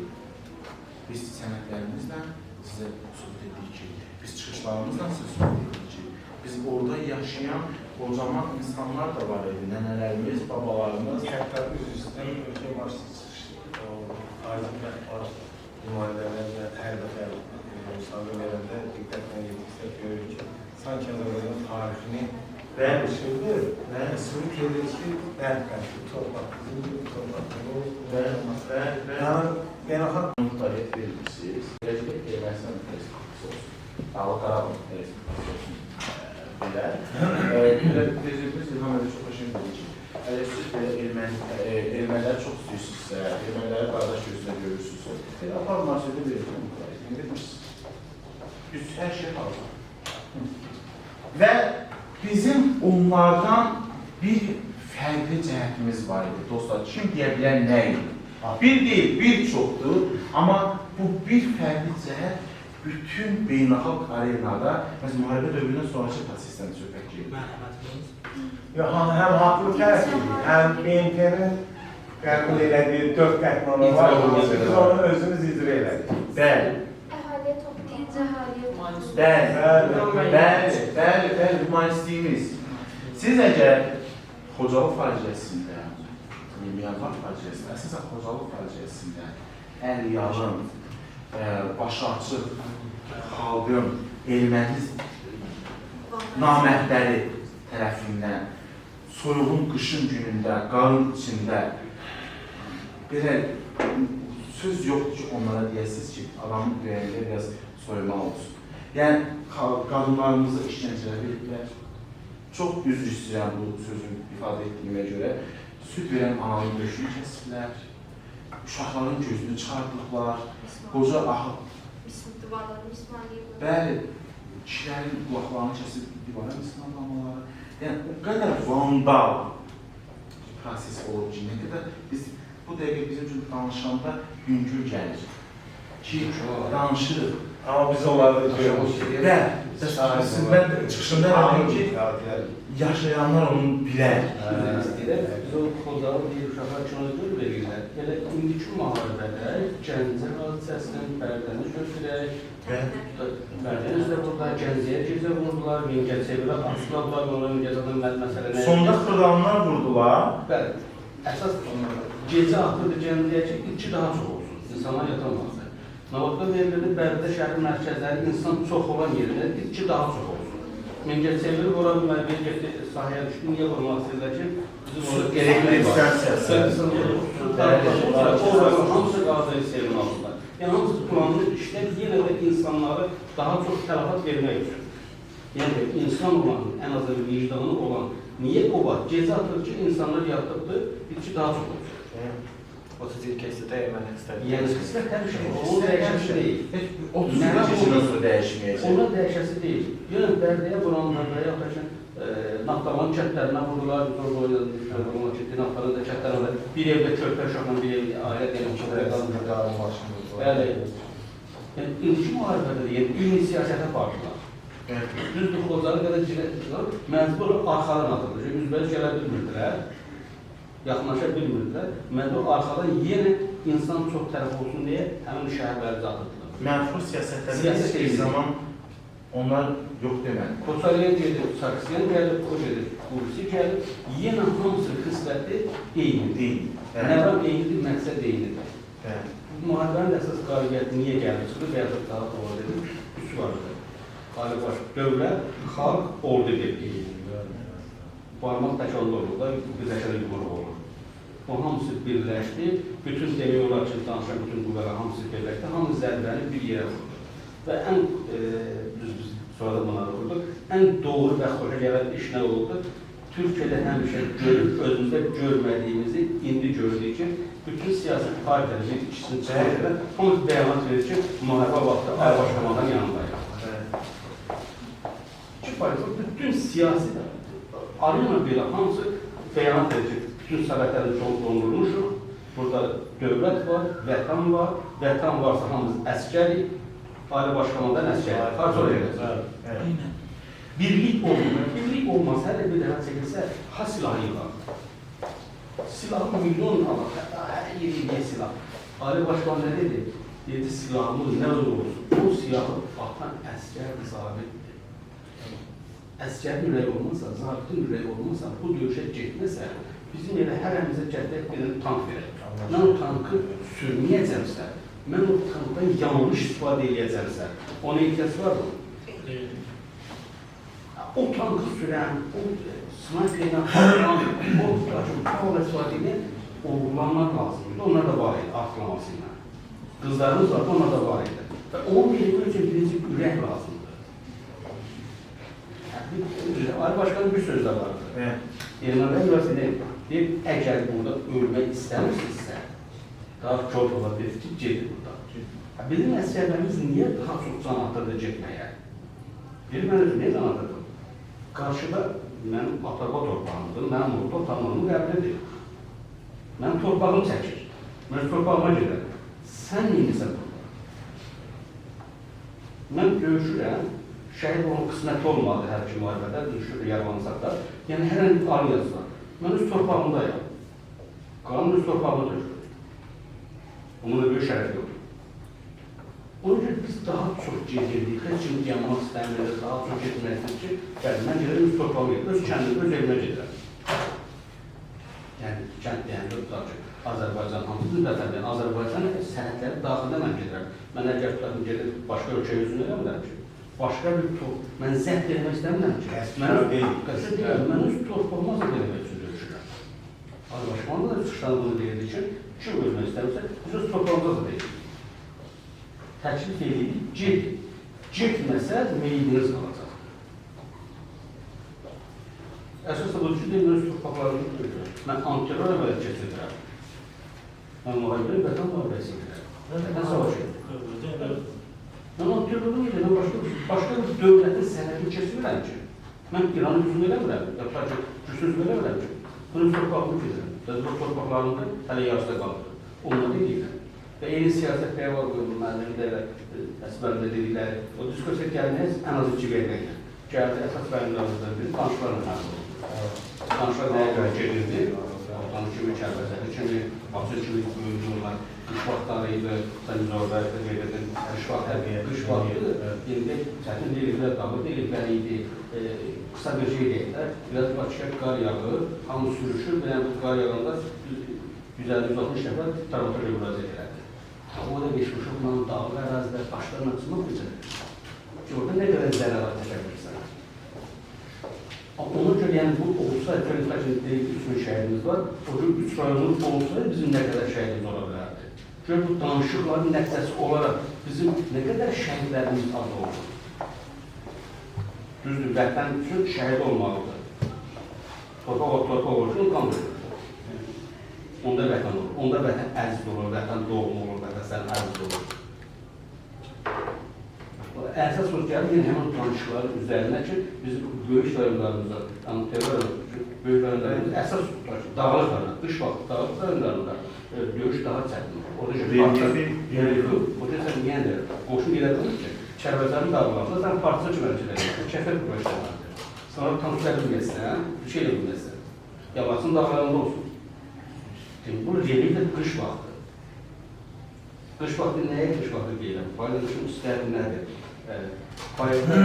biz sənədlərimizlə sizə sübut etdik ki, biz çıxışlarımızla sizə sübut etdik ki, biz orada yaşayan qocaman insanlar da var idi, nənələrimiz, babalarımız. Hətta üzüstdən ölkə başlı çıxışdı. Aydın və nümayəndələr və hər dəfə müsahilə verəndə diqqətlə yetirsə görür ki, sanki Azərbaycan tarixini dəyişildir və sübut edir ki, bərk-bərk torpaq, bizim torpaq. Yəni, beynəlxalq Muhtariyyət vermişsiniz. Gələcək Ermənistan Respublikası olsun, Dağlıq Qarabağ Respublikası olsun. Belə, Prezidentimiz İlham Əliyev çox hoşuma gedir ki, əgər siz belə erməniləri çox istəyirsinizsə, erməniləri qardaş gözünə görürsünüzsə, elə apar mühasibə verirsən mühtariyyət. Biz hər şey hazır. Və bizim onlardan bir fərqli cəhətimiz var idi, dostlar. Kim deyə bilər nə idi? Bir deyil, bir çoxdur, amma bu bir fərqli cəhət bütün beynəlxalq arenada, məsələn, müharibə dövründən sonraki prosesdən söhbət gedir. Həm haqlı tərəfi, həm BMT-nin qəbul elədiyi 4 qətmanı var, biz onu özümüz icra elədik. Bəli. Əhaliyə toplayınca Bəli, humanistiyimiz. Siz əgər Xocalıq faciəsində, Myanmar faciəsində, əsasən Xocalıq faciəsində əl-yalın, başı açıq xalqın, erməni namərdləri tərəfindən soyuğun qışın günündə, qarın içində belə söz yoxdur ki, onlara deyəsiniz ki, adamın ürəyində biraz soyuma olsun. Yəni, qadınlarımızı işgəncələr ediblər. Çox üzr istəyirəm bu sözü ifadə etdiyimə görə. Süd verən ananın döşünü kəsiblər, uşaqların gözünü çıxardıqlar, qoca ahı. Bəli, kişilərin qulaqlarını kəsib divara mismanlamaları. Yəni, o qədər vandal proses olub ki, nə qədər biz bu dəqiqə bizim üçün danışanda yüngül gəlir ki, danışırıq. Amma biz onları görmüşük. Mən çıxışında dedim ki, yaşayanlar onu bilər. Biz o Xocalıq deyir, uşaqlar kinodur verirlər. Elə indiki müharibədə Gəncə hadisəsinin Bərdəniz götürək. Bərdəniz də burada Gəncəyə gecə vurdular, Mingəçevirə asıladılar, onun gecədən məsələni. Sonda xırdalanlar vurdular. Bəli, əsas gecə atıdır Gəncəyə ki, 2 daha çox olsun, insanlar yatamazlar. Novatda verildi, Bərdə şəhər mərkəzləri insan çox olan yerində ki, daha çox olsun. Mingəçevir vura bilməli, bir getdi sahaya düşdü, niyə vurmaq istəyirlər ki, bizim orada gerekli var. Hamısı Qazi Hüseyin altında. Yəni, hamısı planlı işlər yenə də insanları daha çox tələfat vermək üçün. Yəni, insan olan, ən azı vicdanı olan, niyə o var? Gecə atır ki, insanlar yatıbdır, bir ki, daha çox olur. 30 il keçsə dəyməmək istədim. Yəni, qismət həmişə, onun dəyişəsi deyil. 30 il keçindən sonra dəyişməyəcək. Onun dəyişəsi deyil. Yəni, Bərdəyə vuranlar və yaxud da Naftalan kətlərinə vurdular, zorla oynadılar ki, Naftalan da kətlərinə bir evdə körpə uşaqla bir evdə ailə qalmış. Bəli. Yəni, ilki müharibədə deyil, ümumi siyasətə qarşılar. Düzdür, Xocalı qədər cirətlər məcbur arxadan atılır. Üzbəyiz gələ bilmirdilər, yaxınlaşa bilmirdilər. Məcbur arxadan yenə insan çox tərəf olsun deyə həmin şəhərləri atıldılar. Mənfur siyasətlərdə heç zaman onlar yox deməli. Koçaryan gedir, Sarkisyan gəlir, o gedir, Qursi gəlir. Yenə hamısı xisləti eynidir. Nəvəm eynidir, məqsəd eynidir. Müharibənin əsas qalibiyyəti niyə gəlir? Çıxır və yaxud daha doğru dedim, üç vardır. Qalib var, dövlət, xalq, ordu deyil. Barmaq tək onda olur da, birləşəli qrup olur. O hamısı birləşdi, bütün demək olar ki, danışan bütün qüvvələr hamısı birləşdi, hamı zərbəni bir yerə vurdu. Və ən, düz biz sonra da bunları vurduq, ən doğru və xoşa gələn iş nə oldu? Türkiyədə həmişə görüb, özümüzdə görmədiyimizi indi gördük ki, bütün siyasi partiyaları bir ikisini çıxardır, hamısı bəyanat verir ki, müharibə vaxtı Başqamandan yanındayıq. Bütün siyasi arena belə hamısı bəyanat verir ki, bütün səbətlərin çoğu dondurmuşuq, burada dövlət var, vətən var, vətən varsa hamımız əskərik, Ali Başqamandan əskərik, qarşı olacaq. Birlik olmur, birlik olmaz, hələ bir dəfə çəkilsə, ha silahı yıqar. Silahı milyon alır, hətta hər yeri silah. Ali Başqaman nə dedi? Dedi, silahımız nə olursun? O silahı atan əskər, zabitdir. Əskərin ürəyi olmasa, zabitin ürəyi olmasa, bu döyüşə getməsə, bizim elə hər əmizə gəldək bir tank verək. Mən o tankı sürməyəcəmsə, mən o tankdan yanlış istifadə edəcəmsə, ona ehtiyac var mı? O tankı sürən, o snayperlə falan, o pahalı istifadə edən oğullanlar lazımdır. Onlar da var idi, artlamasıyla. Qızlarımız var, onlar da var idi. Və onun vermək üçün birinci ürək lazımdır. Ali Başkanın bir sözü də vardır. Ermənilər müəssədə deyir, əgər burada ölmək istəmirsinizsə, daha çox ola bilir ki, gedin burada. Bizim əsgərlərimiz niyə daha çox can atırdı getməyə? Bir mən özüm niyə can atırdım? Qarşıda mənim atarba torpağımdır, mənim o torpağımın qəblidir. Mənim torpağım çəkir, mən torpağıma gedirəm. Sən neyinisən burada? Mən döyüşürəm, şəhid onun qisməti olmadı hər ki müharibədə, düşür, yaralansak da. Yəni, hər ən arıyasılar. Mən öz torpağımdayım. Qalanın öz torpağımda düşür. Onun da böyük şərəfi yoxdur. Onun üçün biz daha çox gedirdik, heç kimi yanmaq istəmirdik, daha çox getmək istəyir ki, mən gedirəm öz torpağıma gedirəm, öz kəndimə, öz evimə gedirəm. Yəni, kənd deyəndə tutaq ki, Azərbaycan hamısını vətəndir. Azərbaycanın sənətləri daxildə mən gedirəm. Mən əgər tutarım gedir, başqa ölkəyə üzün eləmirəm ki. Başqa bir mən zəbt eləmək istəmirəm ki. Mən öz torpağıma zəbt eləmək üçün döyüşürəm. Azərbaycanın da çıxışdan bunu deyirdi ki, kim ölmək istəmirsə, biz öz torpağımıza da deyirik. Təklif edirik, gedin. Getməsə, meydiniz qalacaq. Əsas da bu üçün deyil, mən öz torpaqlarını döyürəm. Mən antiterror əmələ keçirdirəm. Mən müharibənin vətən müharibəsi edirəm. Vətən savaşı edirəm. Mən antiterrorun edirəm, başqa bir dövlətin sənədini keçirmirəm ki. Mən İranı üzün eləmirəm, yaxud ki, cüsüz eləmirəm ki. Bunun torpağını gedirəm. Bu torpaqlarında hələ yarısı qalır. Onları deyirəm. Və eyni siyasət qərar qoyulur, mənimdə əsbərində dedikləri, o diskursiya gəlməyiz, ən az 2 verməklə. Gəldi, əsas rayonlarımızda bir danışlarla həll oldu. Danışlar nəyə görə gedirdi? Danış kimi Kərbəzəli kimi, Bakı kimi buyurdular, qış vaxtları idi, sən orada qeydədin, qış vaxtı, indi çətin deyirlər, dağır deyirlər idi, qısa bir şey deyirlər, biraz Bakıya qar yağır, hamı sürüşür və bu qar yağında 150-160 nəfər tarafatörə müraciət elədi. O da geçmişimden dağlı ərazilər başlarına açılmaq üçün ki, orada nə qədər zərərat çəkirsən. Ona görə, yəni bu olsa, Fəqətin 3 şəhidimiz var, o cür 3 rayonumuz olsa bizim nə qədər şəhidimiz ola bilərdi. Gör, bu danışıqların nəticəsi olaraq bizim nə qədər şəhidlərimiz az olur. Düzdür, vətən üçün şəhid olmalıdır. Torpaq olursun, qan verir. Onda vətən olur. Onda vətən əziz olur, vətən doğum olur, vətən sən əziz olur. Əsas söz gəlir, yine həmin danışıqların üzərinə ki, biz böyük rayonlarımızda, böyük rayonlarımızda əsas dağlıq rayonlar, dış vaxt dağlıq rayonlarında döyüş daha çətindir. Orada sən yenə də qoşun elədirir ki, Kərbəzərin dağlarında sən parça cüməlçiləri, kəfər qurlaşdırmalıdır. Sonra tansiyə bilməsən, bir şey də bilməsən, Yavaşın dağlarında olsun. Bu relikdə qış vaxtı. Qış vaxtı nəyə qış vaxtı deyiləm? Paylaşım istəyərim nədir? Payızda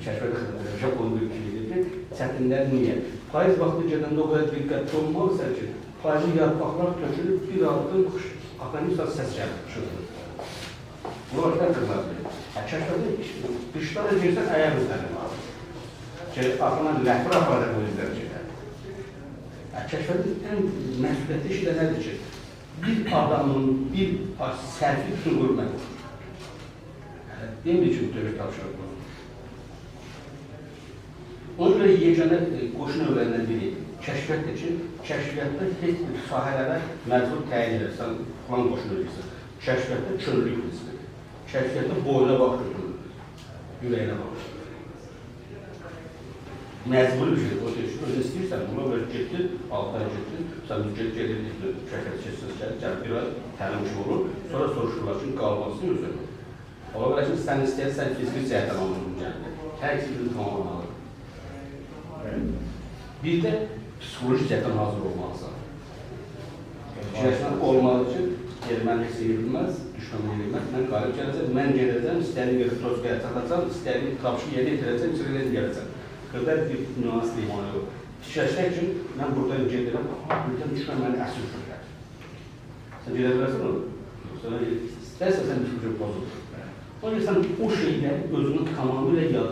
kəşfədə Japon ülkəlidir ki, çətinlər niyə? Payız vaxtı gedəndə o qədər diqqətli olmalısan ki, payızın yarpaqlar tökülüb, bir addım atanıysa səs gəlir. Bu ortadan qırmazdır. Kəşfədə qışda da girsən, əyər üzərin var. Axından ləhbir aparacaq o üzərin şeylər. Kəşfədə ən məsuliyyətli işi də nədir ki, bir adamın bir sərfi üçün qurmaq. Demir üçün dövlət tapşırıq var. Ona görə yeganə qoşun övlərindən biri kəşfiyyatdır ki, kəşfiyyatda heç bir sahələrə məcbur təyin edirsən, falan qoşun edirsən. Kəşfiyyatda çönlük qismidir. Kəşfiyyatda boyuna bax götürülür, ürəyinə bax. Məcburi bir şeydir, o deyir, özün istəyirsən, buna böyle getdir, altdan getdir, sən gedir, kəşfiyyat keçsiniz, gəl bir ay təlim olur, sonra soruşurlar ki, qalmasın özünü. Ola görə ki, sən istəyirsən fiziki cəhətdən alınır gəlir. Hər ikisi birini tamamlamalıdır. Bir də psixoloji cəhətdən hazır olmalısan. Cəhətdən olmalı ki, erməni seyrilməz, düşmanı yerilməz, mən qalib gələcəm, mən gələcəm, istəyini bir troskaya çatacam, istəyini tapışı yerinə yetirəcəm, sürülərini gələcəm. Qədər bir nüans deyim ona yox. Fikirləşmək üçün, mən buradan gedirəm, buradan düşmən məni əsir sürülər. Sən gedə bilərsən onu? Yoxsa istərsən sən bir fikir bozulur. Ona görə sən o şeyləri özünün tamamıyla yad.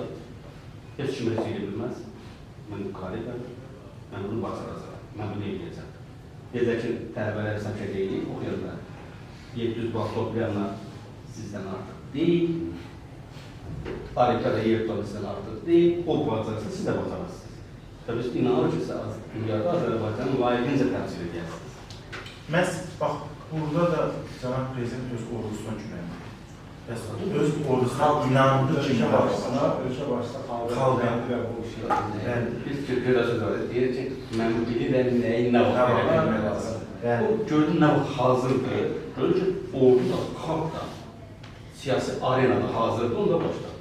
Heç kim heç edə bilməz. Mən qalibəm, mən bunu bacaracam, mən bunu eləyəcəm. Deyəcək ki, tələbələr sən şey deyil, oxuyarlar. 700 bal toplayanlar sizdən artıq deyil. Harikada yer tutan sizdən artıq deyil. O bacarırsa, siz də bacararsınız. Və biz inanırıq ki, dünyada Azərbaycanı layiqincə təmsil edərsiniz. Məhz, bax, burada da Cənab Prezident öz ordusuna güvənir. Öz ordusuna inandı ki, ölkə başına xalq və bu şey. Biz Türkiyə söz var, deyir ki, mən bilirəm nəyin nə vaxt o gördüm nə vaxt hazırdır, gördüm ki, ordu da, xalq da, siyasi arenada hazırdır, onda başlar.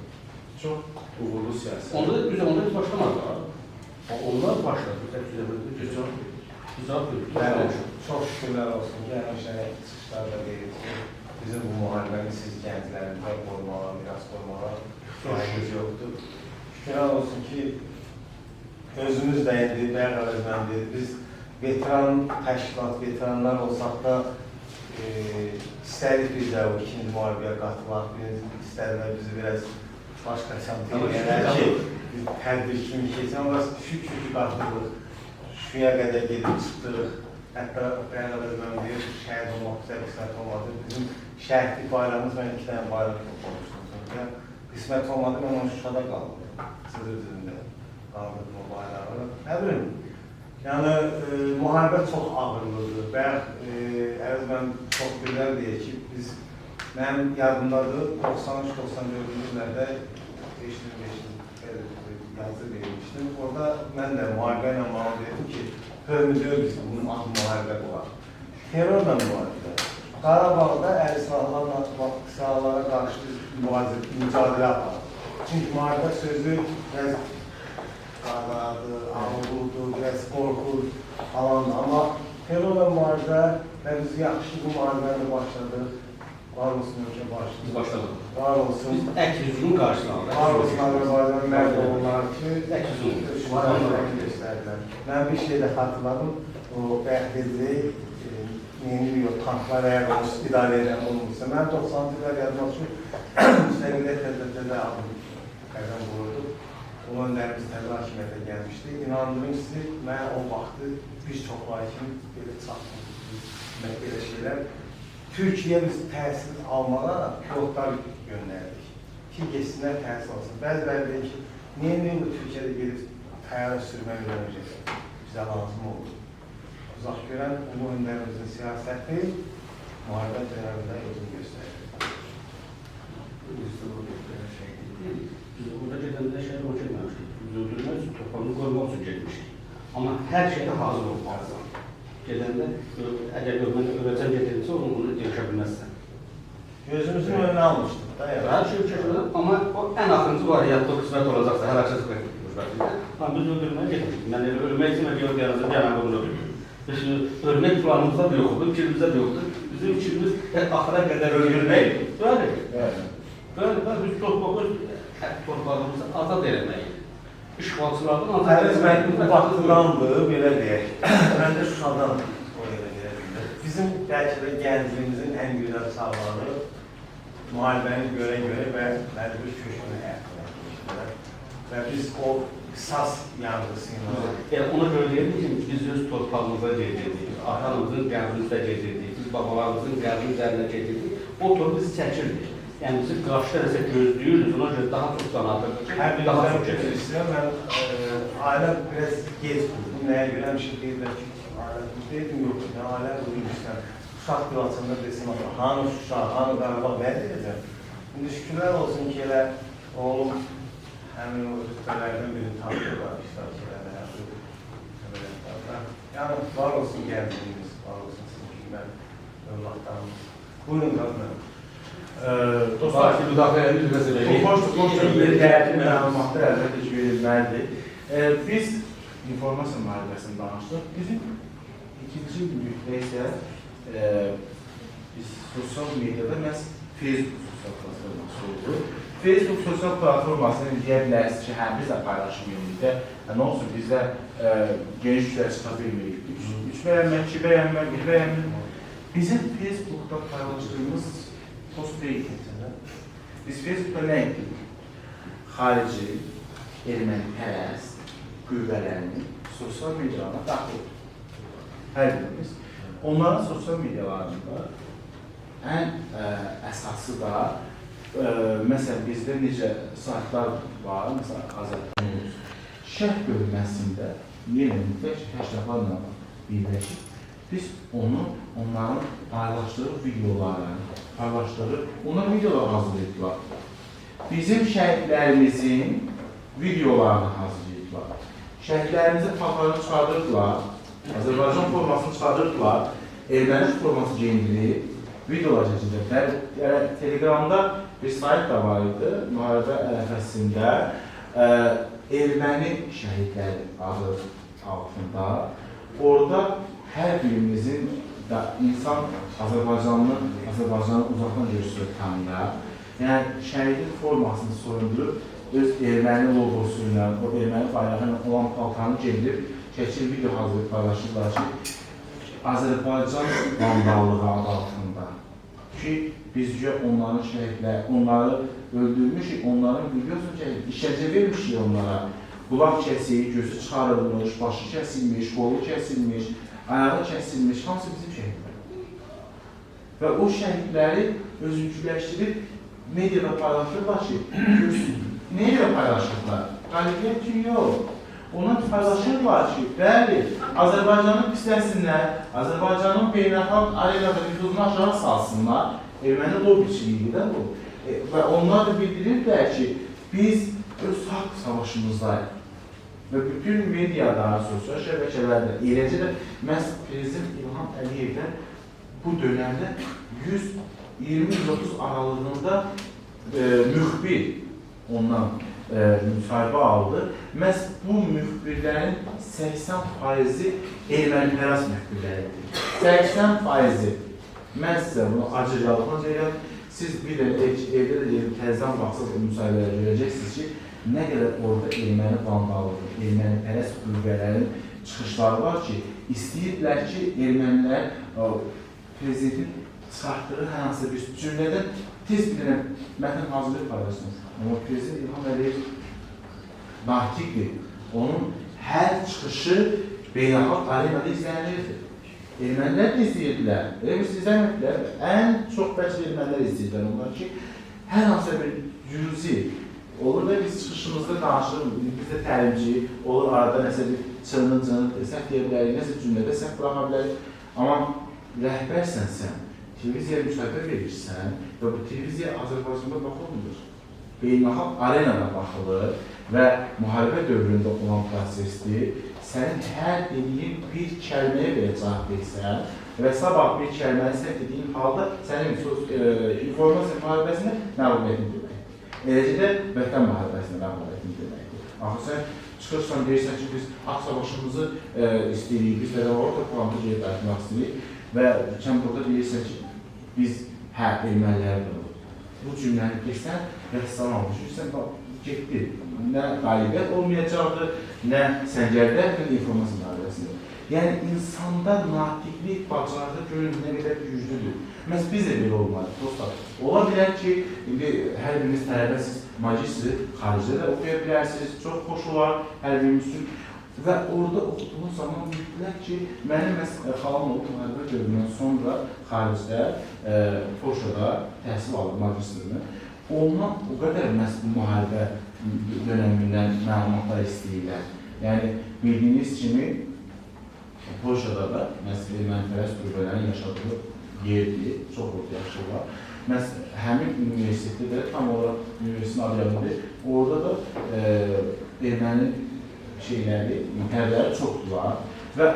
çox uğurlu siyasi. Onda biz başlamadılar. Onlar başladı, Çox şükürlər olsun ki, həmişə çıxışlarda deyir ki, bizim bu müharibəni siz gənclərimizə qorumağa, miras qorumağa şübhəniz yoxdur. Şükürlər olsun ki, özümüz də indi, bəğəvəzməndir, biz veteran təşkilat, veteranlar olsaq da istərik biz də o ikinci müharibəyə qatılaq, istərlər bizi biraz başqa çantaya gələr ki, biz tədbir kimi keçən, amma şükür ki, qatılıq, şüyə qədər gedib çıxdıq. Hətta bəğəvəzmən deyir, şəhid olmaq bizə qismət olmadı. Bizim şəhidlik bayrağımız, mən 2 dənə bayraq olmuşdum. Qismət olmadı, mən onun Şuşada qaldım. Sızır dizində qaldırdım o bayrağı. Nə bilim, yəni müharibə çox ağırlıdır. Əvvəl mən çox bilirəm deyək ki, mənim yadımdadır, 93-94-cü illərdə yazı verilmişdim. Orada mən də müharibə ilə bağlı dedim ki, hörmüzüyor biz bunun adı müharibə olar. Terörlə müharibə. Qarabağda əli silahlara qarşı mücadilə aparır. Çünki müharibə sözü biraz qaradır, ağırlıdır, biraz qorxur falandır. Amma terörlə müharibə və biz yaxşı bu müharibəyə başladıq. Var olsun ölkə başladı. Var olsun. Biz ək yüzünün qarşılandı. Var olsun Azərbaycan mərd olunlar ki, ək yüzünün göstərdilər. Mən bir şey də xatırladım, o Bəhdilli yeni bir tanklar eğer olmuş, idare eden olmuşsa. Ben 90'lı yıllar yazmak için Müstəqillik Təzətdə aldım. Qaydan vurdu. O önlərimiz Təzə hakimiyyətə gəlmişdi. İnandırım sizi, mən o vaxtı bir çox hakim belə çatdım. Belə şeylər. Türkiyə biz təhsil almağa pilotlar göndərdik. Ki, geçsinlər təhsil alsın. Bəziləri deyir ki, niyə bu Türkiyədə gelib təyyarə sürmək öyrənəcək? Bizə lazım olur. Uzaq görən bu önlərimizin siyasəti müharibə dönemində özünü göstərir. Biz burada gedəndə şəhər o gəlməmişdik. Biz öldürmək üçün, torpağını qoymaq üçün gelmişdik. Amma hər şeydə hazır olub lazım. Gedəndə, əgər öyrəcən getirirsə, onu yaşa bilməzsən. Gözümüzün önünə almışdıq da ya. Hər şey çəkildi, amma o ən axırıncı variantda qismət olacaqsa, hər açı qismət. Amma biz öldürməyə getmişdik. Yəni, ölmək üçün yox, yanınızda gələn bunu öldürmüşük. Biz ölmək planımızda da yoxdur, fikrimizdə də yoxdur. Bizim fikrimiz axıra qədər öldürmək. Böyle biz torpağımızı azad eləməyik. İşğalçılardan azad Həriz eləməyik. məktub vaxtındandır, belə deyək. Mən də Şuşadan o yerə gedə bizim bəlkə də gəncliyimizin ən gözəl çağları müharibəni görə və məcbur köşkünü həyatına geçdilər. Və biz o qisas yanğısıyla... Ona görə deyirdik ki, biz öz torpağımıza gedirdik, atanımızın qəbrimizdə gedirdik, biz babalarımızın qəbrin üzərinə gedirdik, o tor bizi çəkirdik. Yəni bizi qarşı tərəfə gözləyirdiniz, ona görə daha çox can atırdı. Hər bir daha çok kötü istiyorum. Ben aile biraz gez kurdum. Neye göre bir şey değil belki aile dedim yok. Ben aile kurdum işte. Uşaq divaçında desin hanı Şuşa, hanı Qarabağ ben diyeceğim. Şimdi şükürler olsun ki elə oğlum həmin o rütbələrdən birini tanıyorlar. Yani var olsun gəldiyiniz, var olsun sizin ben övladlarımız. Buyurun qazanım. Dostlar, müdafiənin üzrəsində. Xoş yeri həyətin məlumatlar əlbəttə ki, verilməlidir. Biz informasiya müharibəsini danışdıq. Bizim ikinci nüqtə isə biz sosial mediada məhz Facebook sosial platforması oldu. Facebook sosial platformasını deyə bilərsiniz ki, həm biz də paylaşım yönlükdə, nə olsun bizdə geniş kütləyə çıxa bilmirik. 3 bəyənmək, 2 bəyənmək, 1 bəyənmək. Bizim Facebookda paylaşdığımız post deyil. Biz Facebookda nə etdik? Xarici, erməni-pərəst qüvvələrini sosial medialarına daxil etdik. Hər birimiz. Onların sosial medialarında ən əsası da, məsələn, bizdə necə saytlar var, məsələn, Azərbaycan şərh bölməsində yenə mütləq təşkilatlarla birləşib, biz onların paylaşdığı videoları, onlar videolar hazırlayıblar. Bizim şəhidlərimizin videolarını hazırlayıblar. Şəhidlərimizin paltarını çıxardırdılar, Azərbaycan formasını çıxardırdılar, erməni forması geyindirilib, videolar çəkilirlər. Telegramda bir sayt da var idi, müharibə ərəfəsində erməni şəhidləri adı altında. Orada hər birimizin insan Azərbaycanı uzaqdan görüşürük tanıyar. Yəni, şəhidin formasını soyundurub, öz erməni logosu ilə, o erməni bayrağı ilə olan paltarını geyindirib, keçir video hazırlayıb paylaşırlar ki, Azərbaycan vandallığı adı altında. Ki, biz onların şəhidləri, onları öldürmüşük, onların videosunu işəcə vermişik onlara. Qulaq kəsik, gözü çıxarılmış, başı kəsilmiş, qolu kəsilmiş, ayağı kəsilmiş, hamısı bizim şəhidlər. Və o şəhidləri özüncüləşdirib mediada paylaşırlar ki, nə ilə paylaşırlar? Qalibiyyət ki, yox. Onlar paylaşırlar ki, bəli, Azərbaycanı pisləsinlər, Azərbaycanın beynəlxalq arenada nüfuzunu aşağı salsınlar, erməni lobiçiliyi də bu. Və onlar da bildirirlər ki, biz öz haqq savaşımızdayıq. Və bütün mediada, sosial şəbəkələrdə, eləcə də məhz Prezident İlham Əliyevdən bu dönəmdə 120-130 aralığında müxbir ondan müsahibə aldı. Məhz bu müxbirlərin 80%-i erməni-pərəst müxbirləridir. 80%-i. Mən sizə bunu acıqlarına deyirəm. Siz bir də evdə də təzdən baxsaq o müsahibələri görəcəksiniz ki, nə qədər orada erməni vandallığı, erməni pərəst qüvvələrin çıxışları var ki, istəyirdilər ki, ermənilər prezidentin çıxartdığı hər hansı bir cümlədən tez bir dənə mətn hazırlayıb paylaşsın. Amma prezident İlham Əliyev natiqdir. Onun hər çıxışı beynəlxalq arenada izlənirdi. Ermənilər də izləyirdilər. Elə bir izləmirdilər. Ən çox bəlkə ermənilər izləyirdilər. Onlar ki, hər hansı bir cüzi olur da biz çıxışımızda danışırıq, biz də təlimci olur, arada nəsə bir çığınır, səhv deyə bilərik, nəsə cümlədə səhv buraxa bilərik. Amma rəhbərsən sən, televiziyaya müstəqil verirsən və bu televiziya Azərbaycanda baxılmır. Beynəlxalq arenada baxılır və müharibə dövründə olan prosesdir. Sənin hər dediyin bir kəlməyə belə cavab versən və sabah bir kəlməni səhv dediyin halda sənin informasiya müharibəsində məlumiyyətin deməkdir. Eləcə də vətən müharibəsində məlumiyyətin deməkdir. Axı sən çıxırsan, deyirsən ki, biz Ağsavaşımızı istəyirik, biz də orada plantı gelib qayıtmaq istəyirik və sən burada deyirsən ki, biz erməniləri qılırıq. Bu cümləni geçsən, rəssam almışırsan, getdi. Nə qalibiyyət olmayacaqdır, nə səngərlər, nə informasiya müharibəsində. Yəni, insanda natiqlik, bacarığı görün nə qədər güclüdür. Məhz biz də belə olmalıyıq, dostlar. Ola bilər ki, hər biriniz tələbəsiz, magistri xaricdə də oxuya bilərsiniz, çox xoş olar hər birimiz üçün. Və orada oxuduğunuz zaman mütləq ki, mənim xalam olub müharibə dövründən sonra xaricdə, Polşada təhsil alır magistrini. Ondan o qədər məhz bu müharibə dönəmindən məlumatlar istəyirlər. Yəni, bildiyiniz kimi, Polşada da məhz ermənipərəst qüvvələrin yaşadığı yerdir, çox yaxşı var. Məhz həmin universitetdə də, tam olaraq universitetin adı yadındadır, orada da erməni şeyləri, mütəbələri çoxdular və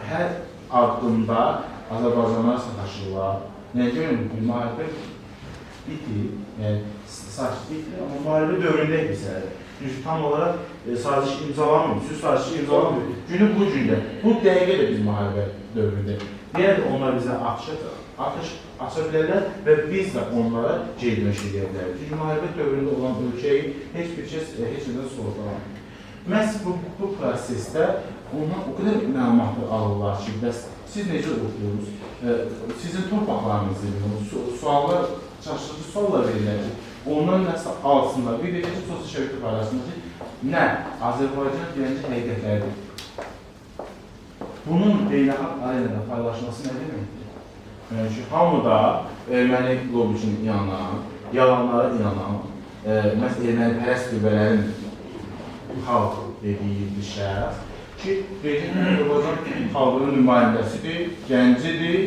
hər addımda Azərbaycanlar sataşırlar. Nə görün, müharibə bitir, yəni saçı bitir, amma müharibə dövründə bilsələr. Çünki tam olaraq saziş imzalamıyor, sülh sazişi imzalamıyor. Günü bu gündə, bu dəqiqə də biz müharibə dövründə. Yenə də onlar bizə atış aça bilərlər və biz də onlara geri-dönüş edə bilərik. Çünki müharibə dövründə olan ölkəyi heç bir kəs heç nədən sorğulamır. Məhz bu prosesdə ondan o qədər məlumatlar alırlar ki, bəs siz necə oxuyursunuz? Sizin torpaqlarınızı, suallar, çaşırıcı suallar verirlər ki, ondan nəsə alsınlar, bir də ki, sosial şəbəkə paylaşsınlar ki, nə? Azərbaycan birinci həqiqətlərdir. Bunun beynəlxalq arenada paylaşması nə deməkdir? Yəni ki, hamı da erməni lobisinin inanan, yalanlara inanan, məhz erməni pərəst qüvvələrin xalq dediyi bir şəxs ki, Azərbaycan xalqının nümayəndəsidir, gəncidir,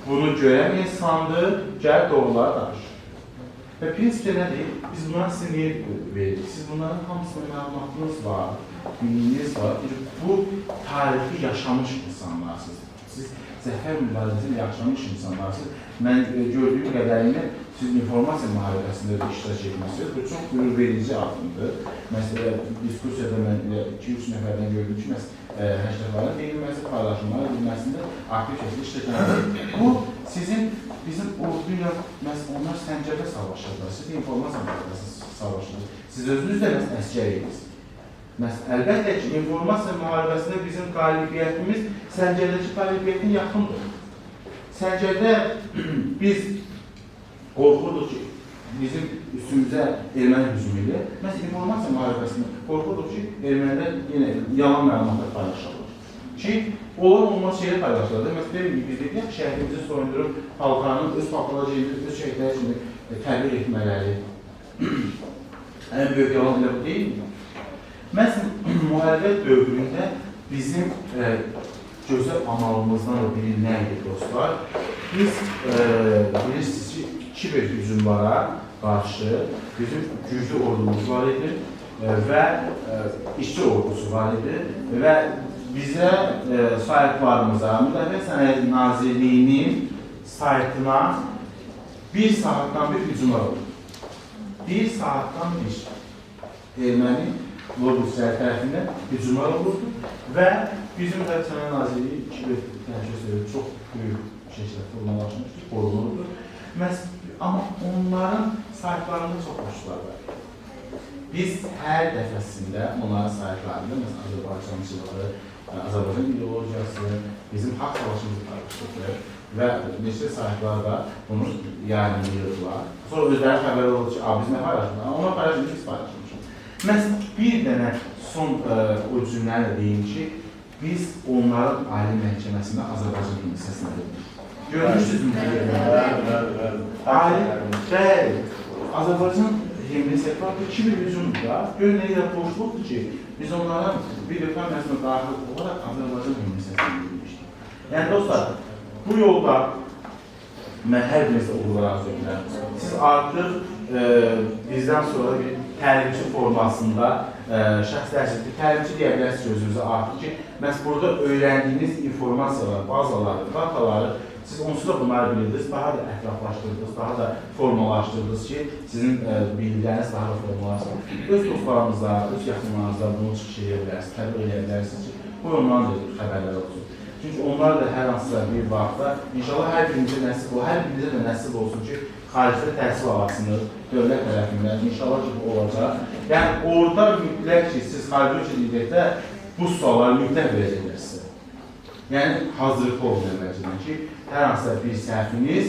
bunu görən insandır, gəl doğruları danışır. Və prinsipdə nədir? Biz bunları sizə niyə veririk? Siz bunların hamısının məlumatınız var, bilginiz var. Bu tarixi yaşamış insanlarsınız. Siz zəfər mübarizəsini yaşamış insanlarsınız. Mən gördüyüm qədərini siz informasiya müharibəsində də iştirak etmişsiniz. Bu çox qürur verici addımdır. Məsələn, diskursiyada mən 2-3 nəfərdən gördüm ki, həşrəflərin deyilməsi, paylaşımlar edilməsində aktiv şəkildə iştirak edilir. Bu, bizim orduyla, onlar səncərdə savaşırlar, siz informasiya müharibəsində savaşırlar. Siz özünüz də əsgəriyiz. Əlbəttə ki, informasiya müharibəsində bizim qalibiyyətimiz səncərdəki qalibiyyətin yaxındır. Səncərdə biz qorxurduq ki, bizim üstümüzə erməni hücum edir. Məsələn, informasiya müharibəsində qorxurduq ki, ermənilər yenə yalan məlumatlar paylaşırlar. Ki, olan olmaz şeylə paylaşırlar. Məsələn, biz dedik, şəhərimizi soyundurub, Halkanın öz patrolajiyini, öz şəhərləri kimi təbliğ etmələri. Ən böyük yalan elə bu deyilmi? Məsələn, müharibə dövründə bizim gözəl amalımızdan da biri nə idi, dostlar? Biz bilirsiniz ki, kiber hücumlara qarşı bizim güclü ordumuz var idi və işçi ordusu var idi və bizə saytlarımıza, Müdafiə Sənayesi Nazirliyinin saytına bir saatdan bir hücumlar oldu. Bir saatdan bir erməni lobisləri tərəfindən hücumlar olurdu və bizim Müdafiə Sənayesi Nazirliyi kiber təhlükəsizliyi çox böyük şəkildə formalaşmışdır, qorunurdu. Amma onların saytlarında çox boşluqlar var. biz hər dəfəsində onlara sahiblərində, məsələn, Azərbaycançılığı, Azərbaycan ideologiyası, bizim haqq savaşımızı tartışdırır və neçə sahiblər də bunu yayınlayırdılar. Sonra özləri xəbər oldu ki, biz nə paylaşmışıq? Onlar paylaşmışıq, biz paylaşmışıq. Mən bir dənə son o cümlələ deyim ki, biz onların ali məhkəməsində Azərbaycan himnisəsini verdik. Görmüşsünüz mü? Bəli, Azərbaycan himnisəsi var, 2003-də görün nə qədər boşluqdur ki, biz onların bir ötən məhzuna daxil olaraq Azərbaycan himnisəsini vermişdik. Yəni dostlar, bu yolda mən hər birinizə uğurlar söyləyirəm. Siz artıq bizdən sonra bir təlimçi formasında şəxslərcəlikdə təlimçi deyə bilərsiniz özünüzə artıq ki, məhz burada öyrəndiyiniz informasiyalar, bazaları, dataları siz onsuz da bunları bilirdiniz, daha da ətraflaşdırdınız, daha da formalaşdırdınız ki, sizin bilgiləriniz daha da formalaşsın. Öz dostlarınızla, öz yaxınlarınızla bunu çıxış edə bilərsiniz, təbliğ edə bilərsiniz ki, bu ondan da xəbərlər olsun. Çünki onlar da hər hansısa bir vaxtda, inşallah hər birinizə nəsib olsun, hər birinizə də nəsib olsun ki, xaricdə təhsil alasınız, dövlət tərəfindən, inşallah ki, bu olacaq. Yəni, orada mütləq ki, siz xarici ölkədə bu sualları mütləq verəcəklər sizə. Yəni, hazırlıqlı olun əvvəlcədən ki, hər hansısa bir səhviniz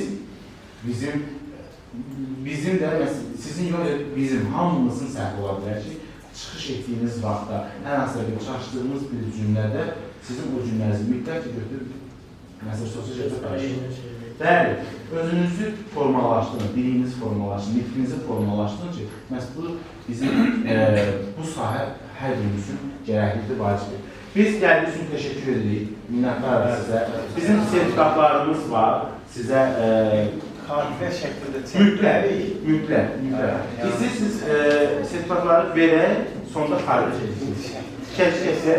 bizim də, sizin yox, bizim hamımızın səhvi ola bilər ki, çıxış etdiyiniz vaxtda, hər hansısa bir çaşdığınız bir cümlədə sizin o cümlənizi mütləq ki, götürüb, məsəl sosial şəkildə paylaşın. Bəli, özünüzü formalaşdırın, dilinizi formalaşdırın, nitqinizi formalaşdırın ki, məhz bu bizim bu sahə hər birimizin gərəklikdir, vacibdir. Biz gəldiyiniz üçün təşəkkür edirik, minnətdarıq sizə. Bizim sertifikatlarımız var, sizə Kalifiyə şəklində mütləq. İstəyirsiniz sertifikatları verək, sonunda xaric edirsiniz. Kəşkəsə,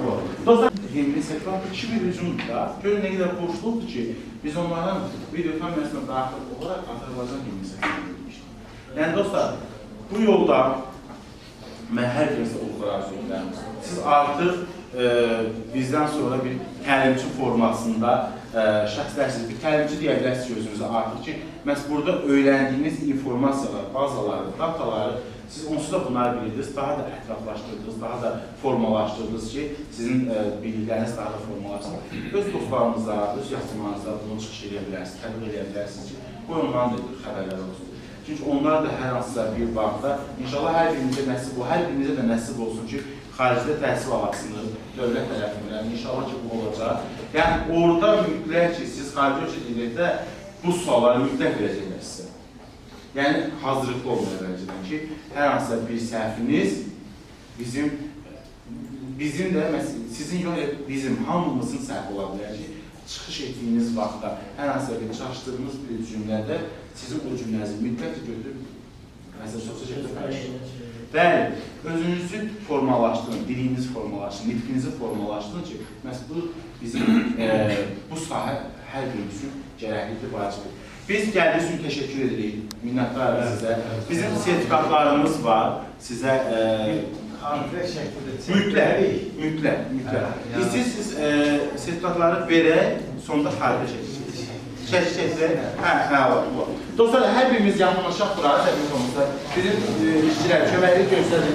bu. Dostlar, yeni sertifikat 2003-də görün nə qədər boşluqdur ki, biz onların bir ötən məhzuna daxil olaraq Azərbaycan himnisəsini vermişdik. Yəni dostlar, bu yolda mən hər birinizə uğurlar arzu edirəm. Siz artıq bizdən sonra bir təlimçi formasında şəxslərsiniz, bir təlimçi deyə bilərsiniz özünüzə artıq ki, məhz burada öyrəndiyiniz informasiyalar, bazaları, dataları, siz onsuz da bunları bilirdiniz, daha da ətraflaşdırdınız, daha da formalaşdırdınız ki, sizin bilgiləriniz daha da formalaşsın. Öz dostlarınızla, öz yaxınlarınızla bunu çıxış edə bilərsiniz, təbliğ edə bilərsiniz ki, bu ondan da xəbərlər olsun. Çünki onlar da hər hansısa bir vaxtda, inşallah hər birinizə nəsib olsun, hər birinizə də nəsib olsun ki, xaricdə təhsil alasınız, dövlət tərəfindən, inşallah ki, bu olacaq. Yəni, orada mütləq ki, siz xarici ölkədə bu sualları mütləq verəcəklər sizə. Yəni, hazırlıqlı olun əvvəlcədən ki, hər hansısa bir səhviniz bizim də, sizin yox, bizim hamımızın səhvi ola bilər ki, çıxış etdiyiniz vaxtda, hər hansısa bir çaşdığınız bir cümlədə sizin o cümlənizi mütləq götürüb, məsələn, sosial şəkildə paylaşın. Bəli, özünüzü formalaşdırın, dilinizi formalaşdırın, nitqinizi formalaşdırın ki, məhz bu bizim bu sahə hər birimizin gərəklikdir, vacibdir. Biz gəldiyiniz üçün təşəkkür edirik, minnətdarıq sizə. Bizim sertifikatlarımız var, sizə kalifiyə şəklində mütləq. İstəyirsiniz sertifikatları verək, sonunda xarici edirsiniz. Kəşkəsə, bu. Dostlar, hər birimiz yaxınlaşaq buraya, təbii konusunda bizim işçilər köməkli göstərir.